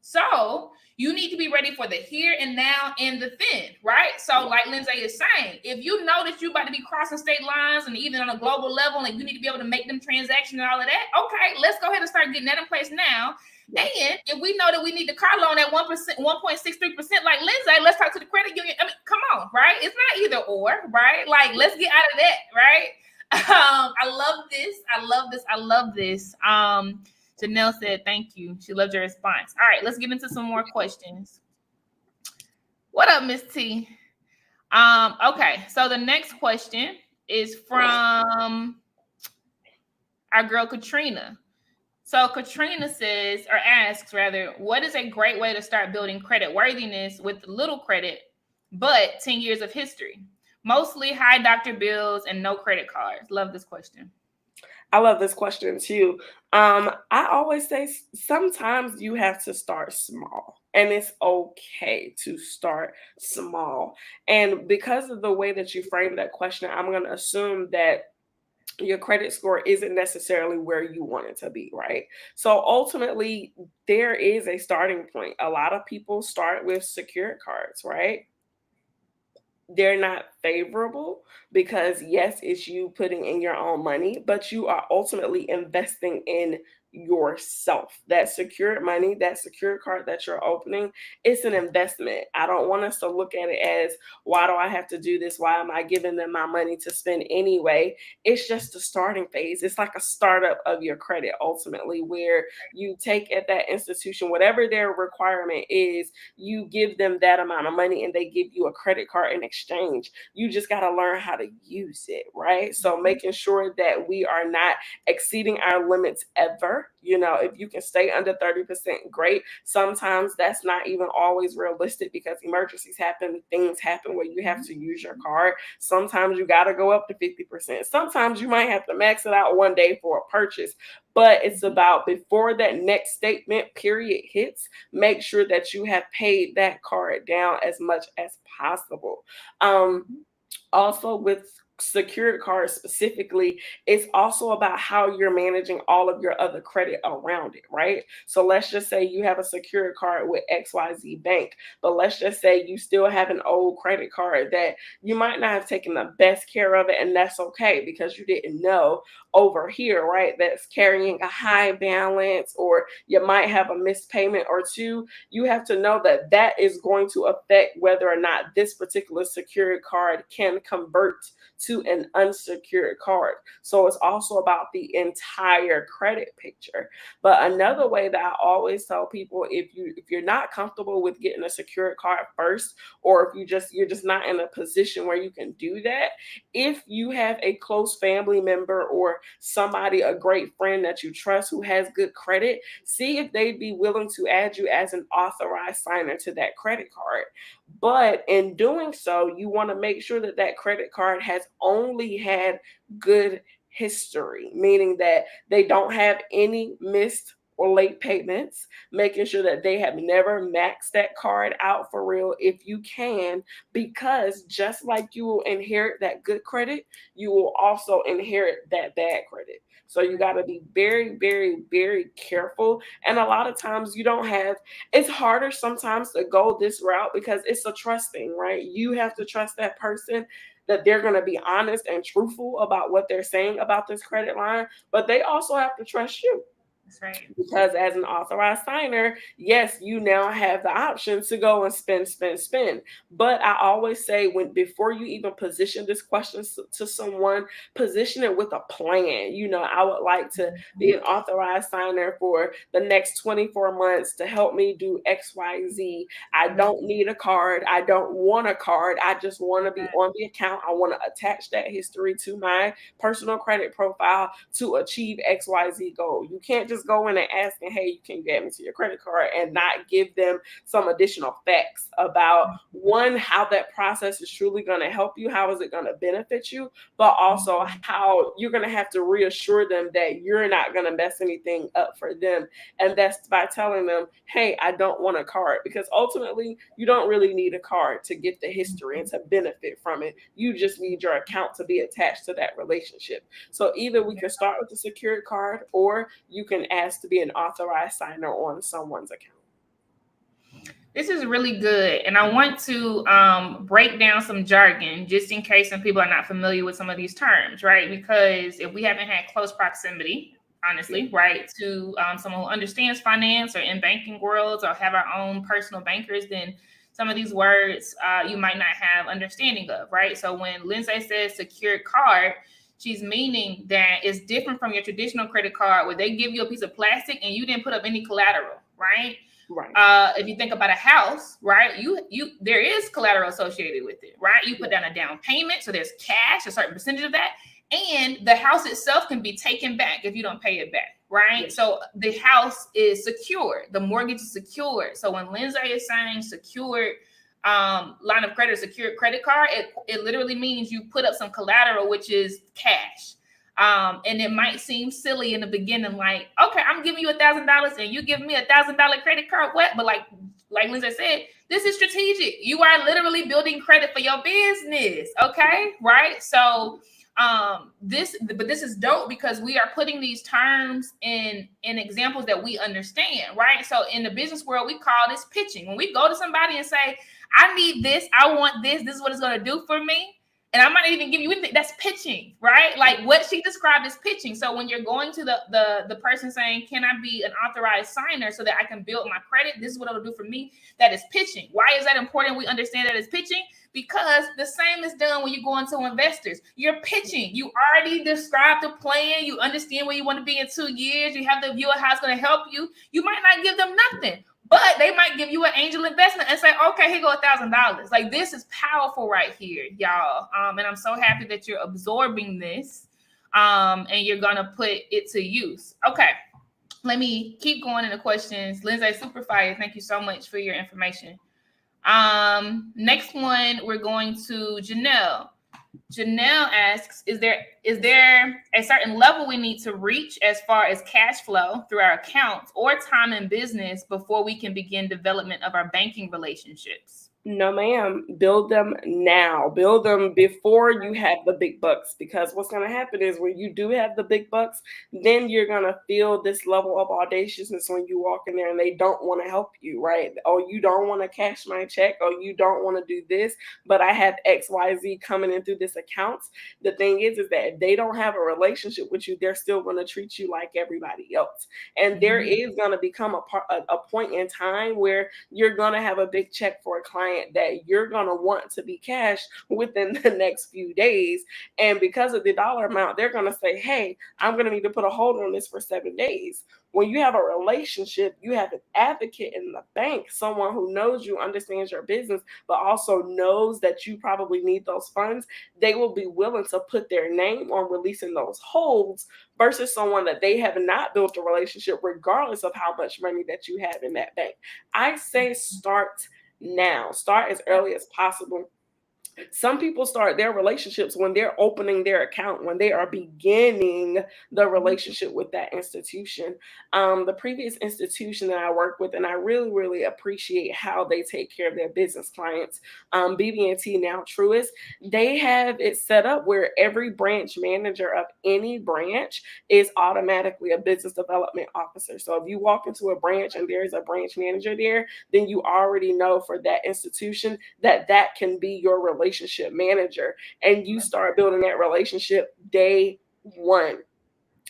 So you need to be ready for the here and now and the then, right? So like Lindsay is saying, if you know that you're about to be crossing state lines and even on a global level, and you need to be able to make them transactions and all of that, okay, let's go ahead and start getting that in place now. And if we know that we need the car loan at 1%, 1.63%, like Lindsay, let's talk to the credit union. I mean, come on, right? It's not either or, right? Like, let's get out of that, right? I love this. Janelle said, thank you. She loved your response. All right, let's get into some more questions. What up, Miss T? Okay, so the next question is from our girl, Katrina. So Katrina says, or asks rather, what is a great way to start building credit worthiness with little credit, but 10 years of history? Mostly high doctor bills and no credit cards. Love this question. I love this question too. I always say sometimes you have to start small, and it's okay to start small. And because of the way that you framed that question, I'm going to assume that your credit score isn't necessarily where you want it to be, right? So ultimately, there is a starting point. A lot of people start with secured cards, right? They're not favorable because, yes, it's you putting in your own money, but you are ultimately investing in yourself. That secured money, that secured card that you're opening, it's an investment. I don't want us to look at it as, why do I have to do this? Why am I giving them my money to spend anyway? It's just a starting phase. It's like a startup of your credit, ultimately, where you take at that institution, whatever their requirement is, you give them that amount of money and they give you a credit card in exchange. You just got to learn how to use it, right? So making sure that we are not exceeding our limits ever. You know, if you can stay under 30%, great. Sometimes that's not even always realistic because emergencies happen, things happen where you have to use your card. Sometimes you got to go up to 50%. Sometimes you might have to max it out one day for a purchase. But it's about, before that next statement period hits, make sure that you have paid that card down as much as possible. Also, with secured cards specifically, it's also about how you're managing all of your other credit around it, right? So let's just say you have a secured card with XYZ Bank, but let's just say you still have an old credit card that you might not have taken the best care of it, and that's okay because you didn't know over here, right, that's carrying a high balance, or you might have a missed payment or two. You have to know that that is going to affect whether or not this particular secured card can convert to an unsecured card. So it's also about the entire credit picture. But another way that I always tell people, if you're not comfortable with getting a secured card first, or if you're just not in a position where you can do that, if you have a close family member or somebody, a great friend that you trust who has good credit, see if they'd be willing to add you as an authorized signer to that credit card. But in doing so, you want to make sure that that credit card has only had good history, meaning that they don't have any missed or late payments, making sure that they have never maxed that card out for real if you can, because just like you will inherit that good credit, you will also inherit that bad credit. So you got to be very, very, very careful. And a lot of times it's harder sometimes to go this route because it's a trust thing, right? You have to trust that person that they're going to be honest and truthful about what they're saying about this credit line, but they also have to trust you. That's right. Because as an authorized signer, yes, you now have the option to go and spend. But I always say, before you even position this question to someone, position it with a plan. I would like to be an authorized signer for the next 24 months to help me do XYZ. I don't need a card. I don't want a card. I just want to be on the account. I want to attach that history to my personal credit profile to achieve XYZ goal. You can't just go in and asking, hey, you can get me to your credit card, and not give them some additional facts about, one, how that process is truly going to help you, how is it going to benefit you, but also how you're going to have to reassure them that you're not going to mess anything up for them. And that's by telling them, hey, I don't want a card, because ultimately you don't really need a card to get the history and to benefit from it. You just need your account to be attached to that relationship. So either we can start with the secured card, or you can ask to be an authorized signer on someone's account. This is really good. And I want to break down some jargon just in case some people are not familiar with some of these terms, right? Because if we haven't had close proximity, honestly, right, to someone who understands finance or in banking worlds or have our own personal bankers, then some of these words you might not have understanding of, right? So when Lindsay says secured card, she's meaning that it's different from your traditional credit card where they give you a piece of plastic and you didn't put up any collateral, right? Right. If you think about a house, right, there is collateral associated with it, right? You put down a down payment, so there's cash, a certain percentage of that, and the house itself can be taken back if you don't pay it back, right? Yes. So the house is secured, the mortgage is secured. So when Lindsay is saying secured line of credit, secured credit card, it literally means you put up some collateral, which is cash. And it might seem silly in the beginning, like, okay, I'm giving you $1,000 and you give me $1,000 credit card. What? But like Lindsay said, this is strategic. You are literally building credit for your business. Okay. Right. So this is dope because we are putting these terms in examples that we understand, right? So in the business world, we call this pitching. When we go to somebody and say, I need this, I want this is what it's going to do for me, and I might not even give you anything, that's pitching, right? Like what she described as pitching. So when you're going to the person saying, can I be an authorized signer so that I can build my credit? This is what it'll do for me. That is pitching. Why is that important? We understand that it's pitching because the same is done when you go into investors. You're pitching. You already described the plan. You understand where you want to be in 2 years. You have the view of how it's going to help you. You might not give them nothing, but they might give you an angel investment and say, okay, here go $1,000. Like this is powerful right here, y'all. And I'm so happy that you're absorbing this and you're going to put it to use. Okay. Let me keep going in the questions. Lindsay, super fire. Thank you so much for your information. Next one, we're going to Janelle. Janelle asks, is there a certain level we need to reach as far as cash flow through our accounts or time in business before we can begin development of our banking relationships? No, ma'am. Build them now. Build them before you have the big bucks, because what's going to happen is when you do have the big bucks, then you're going to feel this level of audaciousness when you walk in there and they don't want to help you, right? Oh, you don't want to cash my check, or you don't want to do this, but I have XYZ coming in through this account. The thing is that if they don't have a relationship with you, they're still going to treat you like everybody else. And there is going to become a point in time where you're going to have a big check for a client client that you're going to want to be cashed within the next few days. And because of the dollar amount, they're going to say, hey, I'm going to need to put a hold on this for 7 days. When you have a relationship, you have an advocate in the bank, someone who knows you, understands your business, but also knows that you probably need those funds. They will be willing to put their name on releasing those holds versus someone that they have not built a relationship, regardless of how much money that you have in that bank. I say start now. Start as early as possible. Some people start their relationships when they're opening their account, when they are beginning the relationship with that institution. The previous institution that I work with, and I really, really appreciate how they take care of their business clients, BB&T, now Truist, they have it set up where every branch manager of any branch is automatically a business development officer. So if you walk into a branch and there's a branch manager there, then you already know for that institution that that can be your relationship manager, and you start building that relationship day one.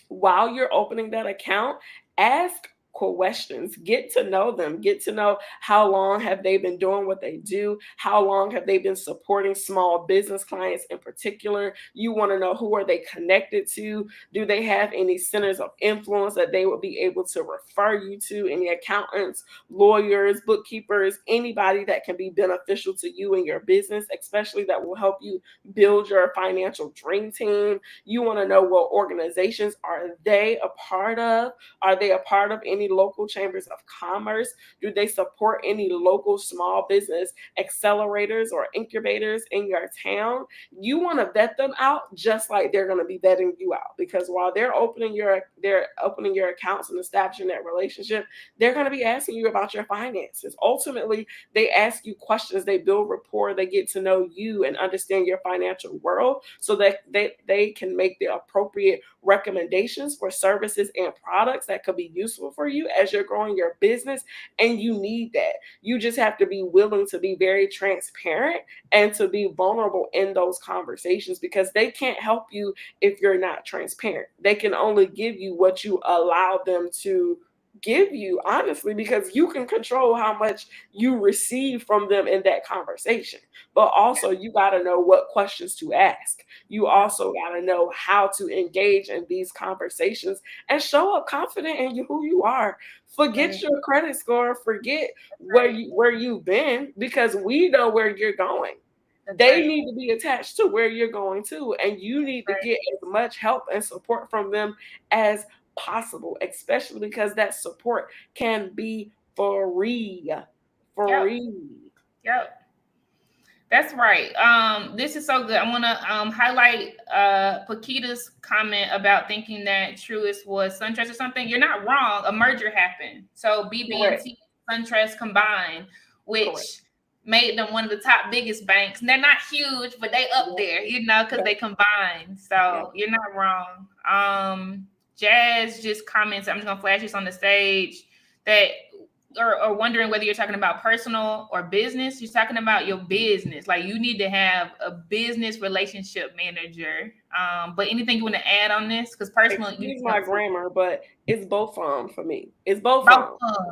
While you're opening that account, ask questions, get to know them, get to know how long have they been doing what they do, how long have they been supporting small business clients in particular. You want to know who are they connected to, do they have any centers of influence that they would be able to refer you to, any accountants, lawyers, bookkeepers, anybody that can be beneficial to you and your business, especially that will help you build your financial dream team. You want to know what organizations are they a part of. Are they a part of any local chambers of commerce? Do they support any local small business accelerators or incubators in your town? You want to vet them out just like they're going to be vetting you out, because while they're opening your accounts and establishing that relationship, they're going to be asking you about your finances. Ultimately, they ask you questions, they build rapport, they get to know you and understand your financial world so that they can make the appropriate recommendations for services and products that could be useful for you as you're growing your business. And you need that. You just have to be willing to be very transparent and to be vulnerable in those conversations, because they can't help you if you're not transparent. They can only give you what you allow them to give you, honestly, because you can control how much you receive from them in that conversation. But also, you got to know what questions to ask. You also got to know how to engage in these conversations and show up confident in who you are. Forget your credit score, forget where you've been, because we know where you're going. They need to be attached to where you're going to, and you need to get as much help and support from them as possible, especially because that support can be free. Yep. That's right. This is so good. I want to highlight Paquita's comment about thinking that Truist was SunTrust or something. You're not wrong. A merger happened. So BB&T and SunTrust combined, which made them one of the top biggest banks. And they're not huge, but they up there, because they combined. So you're not wrong. Jazz just comments, I'm just going to flash this on the stage, that or wondering whether you're talking about personal or business. You're talking about your business. Like, you need to have a business relationship manager. But anything you want to add on this? Because personal, excuse my grammar, but it's both for me. It's both.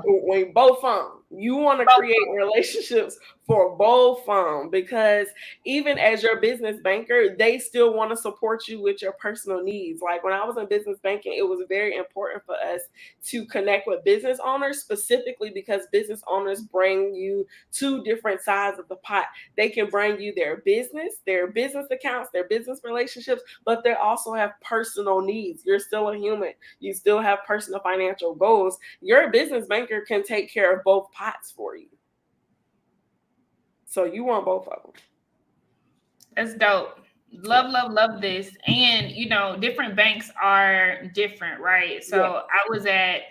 When both you want to create relationships for both because even as your business banker, they still want to support you with your personal needs. Like, when I was in business banking, it was very important for us to connect with business owners, specifically because business owners bring you two different sides of the pot. They can bring you their business accounts, their business relationships, but they also have personal needs. You're still a human. You still have personal financial goals. Your business banker can take care of both pots for you. So you want both of them. That's dope. Love this. And, different banks are different, right? So I was at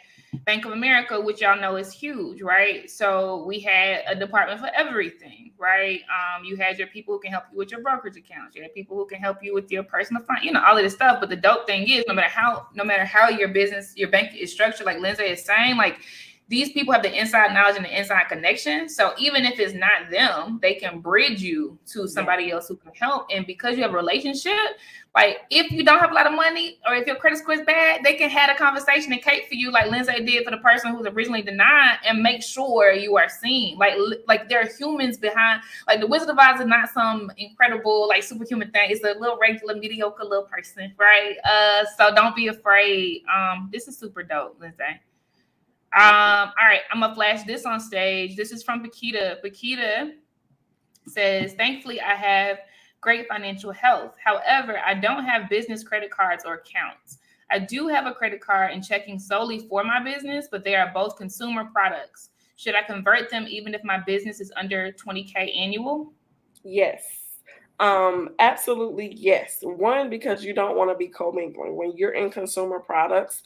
Bank of America, which y'all know is huge, right? So we had a department for everything, right? You had your people who can help you with your brokerage accounts. You had people who can help you with your personal finance, all of this stuff. But the dope thing is, no matter how your bank is structured, like Lindsay is saying, like, these people have the inside knowledge and the inside connection. So even if it's not them, they can bridge you to somebody else who can help. And because you have a relationship, like if you don't have a lot of money or if your credit score is bad, they can have a conversation and cape for you like Lindsay did for the person who's originally denied and make sure you are seen. Like there are humans behind, like the Wizard of Oz is not some incredible, like superhuman thing. It's a little regular, mediocre little person, right? So don't be afraid. This is super dope, Lindsay. All right, I'm gonna flash this on stage. This is from Bakita. Bakita says, thankfully, I have great financial health. However, I don't have business credit cards or accounts. I do have a credit card and checking solely for my business, but they are both consumer products. Should I convert them even if my business is under 20K annual? Yes. Absolutely yes. One, because you don't want to be commingling. When you're in consumer products,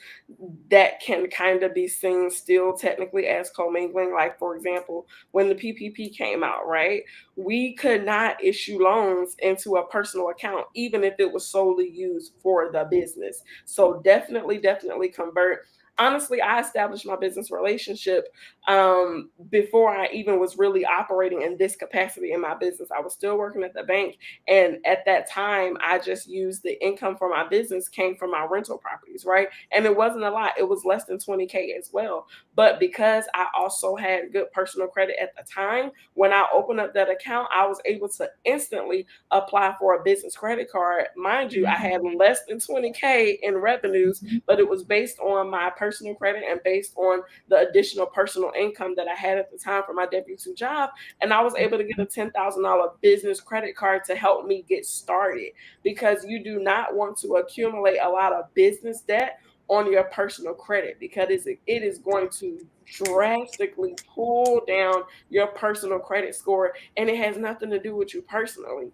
that can kind of be seen still technically as commingling. Like, for example, when the PPP came out, right? We could not issue loans into a personal account, even if it was solely used for the business. So definitely convert. Honestly, I established my business relationship before I even was really operating in this capacity in my business. I was still working at the bank. And at that time, I just used the income from my business came from my rental properties, right? And it wasn't a lot. It was less than 20K as well. But because I also had good personal credit at the time, when I opened up that account, I was able to instantly apply for a business credit card. Mind you, I had less than 20K in revenues, but it was based on my personal credit and based on the additional personal income that I had at the time for my W-2 job. And I was able to get a $10,000 business credit card to help me get started, because you do not want to accumulate a lot of business debt on your personal credit, because it is going to drastically pull down your personal credit score, and it has nothing to do with you personally.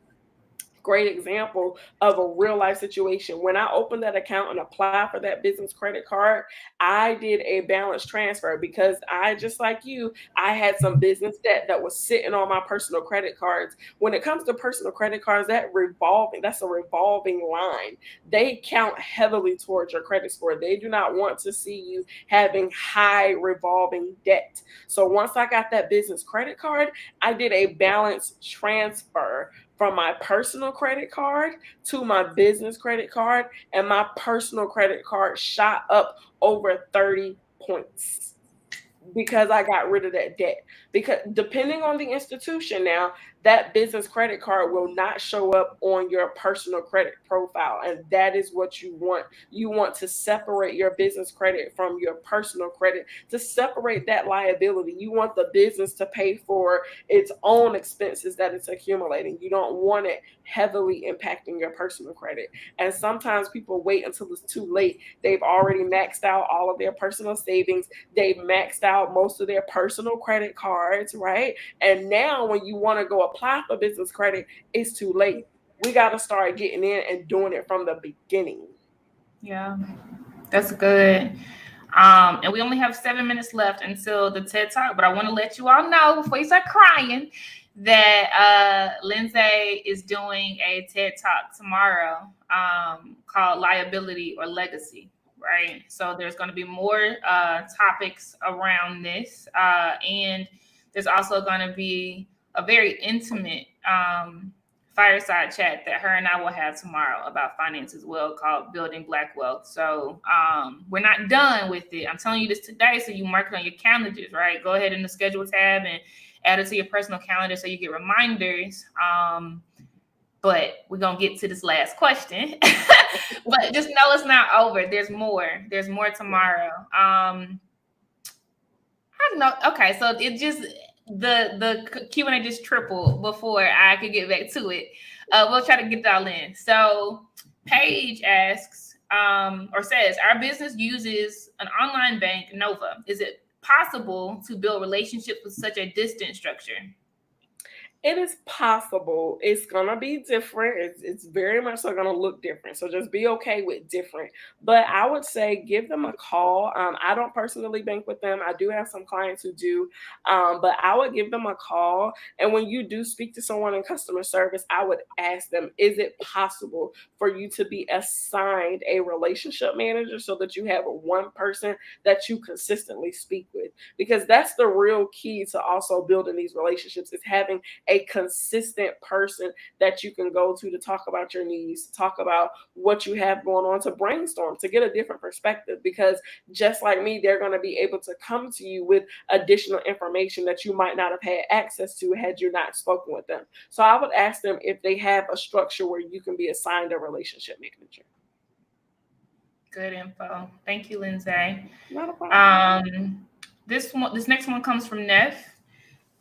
Great example of a real life situation. When I opened that account and applied for that business credit card, I did a balance transfer because I, just like you, I had some business debt that was sitting on my personal credit cards. When it comes to personal credit cards, that's a revolving line. They count heavily towards your credit score. They do not want to see you having high revolving debt. So once I got that business credit card, I did a balance transfer from my personal credit card to my business credit card, and my personal credit card shot up over 30 points because I got rid of that debt. Because depending on the institution now, that business credit card will not show up on your personal credit profile. And that is what you want. You want to separate your business credit from your personal credit, to separate that liability. You want the business to pay for its own expenses that it's accumulating. You don't want it heavily impacting your personal credit. And sometimes people wait until it's too late. They've already maxed out all of their personal savings. They've maxed out most of their personal credit cards, right? And now when you want to go apply for business credit, it's too late. We got to start getting in and doing it from the beginning. Yeah, that's good. And we only have 7 minutes left until the TED Talk, but I want to let you all know before you start crying that Lindsay is doing a TED Talk tomorrow called Liability or Legacy, right? So there's going to be more topics around this. And there's also going to be a very intimate fireside chat that her and I will have tomorrow about finance as well, called Building Black Wealth. So we're not done with it. I'm telling you this today so you mark it on your calendars, right? Go ahead in the schedule tab and add it to your personal calendar so you get reminders. But we're going to get to this last question. But just know it's not over. There's more. There's more tomorrow. I don't know. Okay, so it just... the Q&A just tripled before I could get back to it. We'll try to get y'all in. So Paige asks or says, our business uses an online bank, Nova. Is it possible to build relationships with such a distant structure? It is possible. It's gonna be different. It's very much so gonna look different. So just be okay with different. But I would say give them a call. I don't personally bank with them. I do have some clients who do, but I would give them a call. And when you do speak to someone in customer service, I would ask them, is it possible for you to be assigned a relationship manager so that you have one person that you consistently speak with? Because that's the real key to also building these relationships, is having a consistent person that you can go to talk about your needs, to talk about what you have going on, to brainstorm, to get a different perspective. Because just like me, they're going to be able to come to you with additional information that you might not have had access to had you not spoken with them. So I would ask them if they have a structure where you can be assigned a relationship manager. Good info. Thank you, Lindsay. Not a problem. This next one comes from Neff.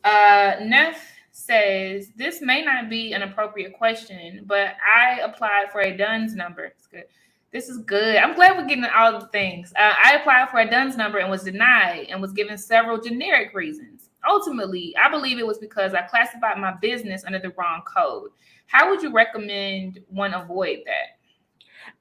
Neff says, this may not be an appropriate question, but I applied for a DUNS number. It's good. This is good. I'm glad we're getting all the things. I applied for a DUNS number and was denied and was given several generic reasons. Ultimately, I believe it was because I classified my business under the wrong code. How would you recommend one avoid that?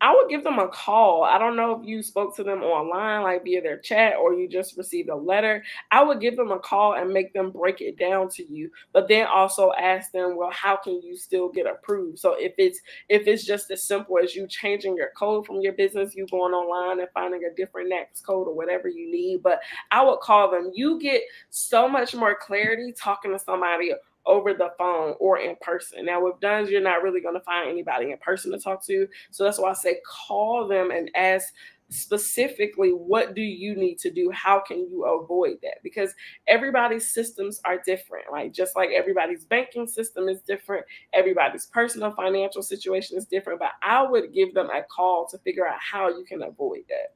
I would give them a call. I don't know if you spoke to them online, like via their chat, or you just received a letter. I would give them a call and make them break it down to you, but then also ask them, well, how can you still get approved? So if it's just as simple as you changing your code from your business, you going online and finding a different NAICS code or whatever you need, but I would call them. You get so much more clarity talking to somebody over the phone or in person. Now with DUNS, you're not really going to find anybody in person to talk to. So that's why I say call them and ask specifically, what do you need to do? How can you avoid that? Because everybody's systems are different. Like just like everybody's banking system is different, everybody's personal financial situation is different. But I would give them a call to figure out how you can avoid that.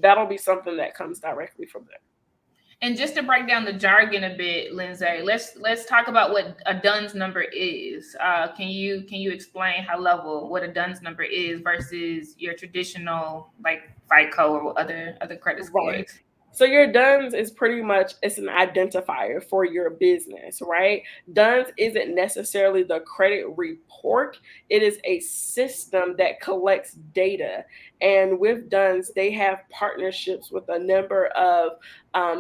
That'll be something that comes directly from them. And just to break down the jargon a bit, Lindsay, let's talk about what a DUNS number is. Can you explain high level what a DUNS number is versus your traditional like FICO or other credit scores? Right. So your DUNS is pretty much, it's an identifier for your business, right? DUNS isn't necessarily the credit report. It is a system that collects data. And with DUNS, they have partnerships with a number of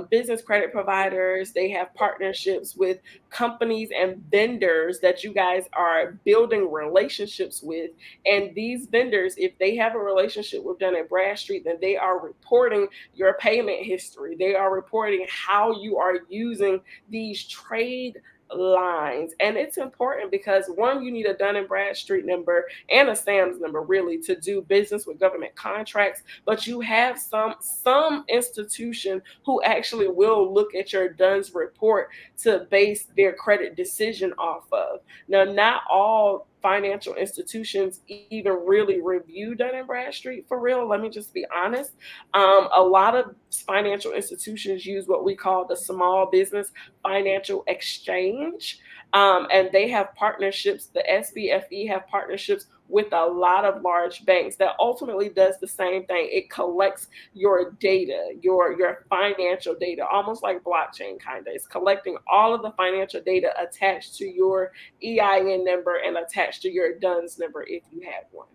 business credit providers. They have partnerships with companies and vendors that you guys are building relationships with. And these vendors, if they have a relationship with Dun & Bradstreet, then they are reporting your payment history. They are reporting how you are using these trade lines. And it's important because one, you need a Dun & Bradstreet number and a SAMS number really to do business with government contracts. But you have some institution who actually will look at your DUNS report to base their credit decision off of. Now, not all financial institutions even really review Dun & Bradstreet for real. Let me just be honest. A lot of financial institutions use what we call the Small Business Financial Exchange. And they have partnerships. The SBFE have partnerships with a lot of large banks that ultimately does the same thing. It collects your data, your financial data, almost like blockchain kind of. It's collecting all of the financial data attached to your EIN number and attached to your DUNS number if you have one.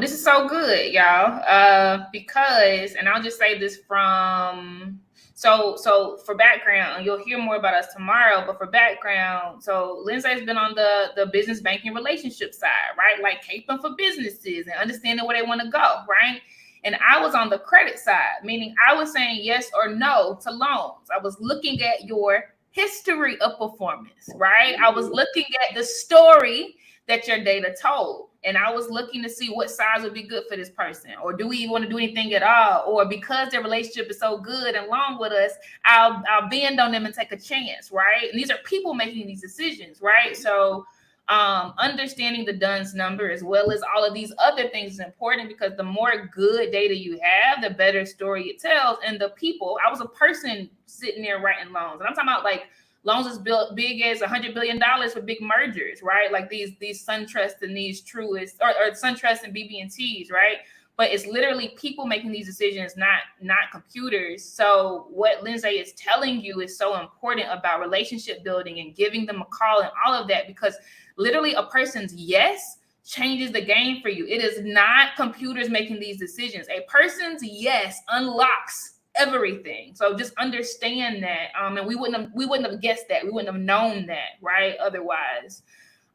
This is so good, y'all. Because, and I'll just say this from so for background, you'll hear more about us tomorrow, but for background, so Lindsay's been on the business banking relationship side, right? Like caping for businesses and understanding where they want to go, right? And I was on the credit side, meaning I was saying yes or no to loans. I was looking at your history of performance, right? I was looking at the story that your data told. And I was looking to see what size would be good for this person, or do we even want to do anything at all? Or because their relationship is so good and long with us, I'll bend on them and take a chance, right? And these are people making these decisions, right? So understanding the DUNS number as well as all of these other things is important, because the more good data you have, the better story it tells. And the people, I was a person sitting there writing loans, and I'm talking about like loans as big as $100 billion for big mergers, right? Like these SunTrust and these Truist or SunTrust and BB&Ts, right? but it's literally people making these decisions, not computers. So what Lindsay is telling you is so important about relationship building and giving them a call and all of that, because literally a person's yes changes the game for you. It is not computers making these decisions. A person's yes unlocks everything. So just understand that. And we wouldn't have guessed that. We wouldn't have known that, right? Otherwise.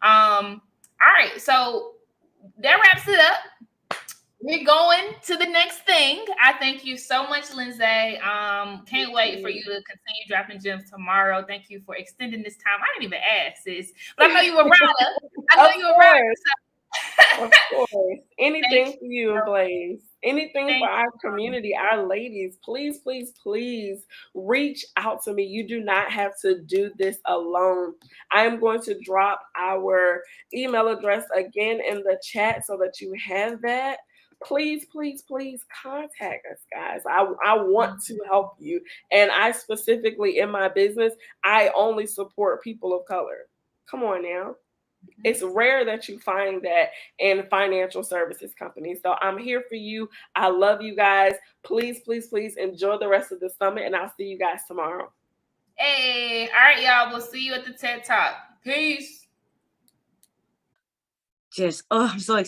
All right. So that wraps it up. We're going to the next thing. I thank you so much, Lindsay. Can't wait for you to continue dropping gems tomorrow. Thank you for extending this time. I didn't even ask, sis, but I know you were Ryder. Of course. Anything for you, Blaze. Anything for our community, our ladies. Please, please, please reach out to me. You do not have to do this alone. I am going to drop our email address again in the chat so that you have that. Please, please, please contact us, guys. I want to help you. And I specifically, in my business, I only support people of color. Come on now. It's rare that you find that in financial services companies. So I'm here for you. I love you guys. Please, please, please enjoy the rest of the summit, and I'll see you guys tomorrow. Hey, all right, y'all. We'll see you at the TED Talk. Peace. I'm so excited.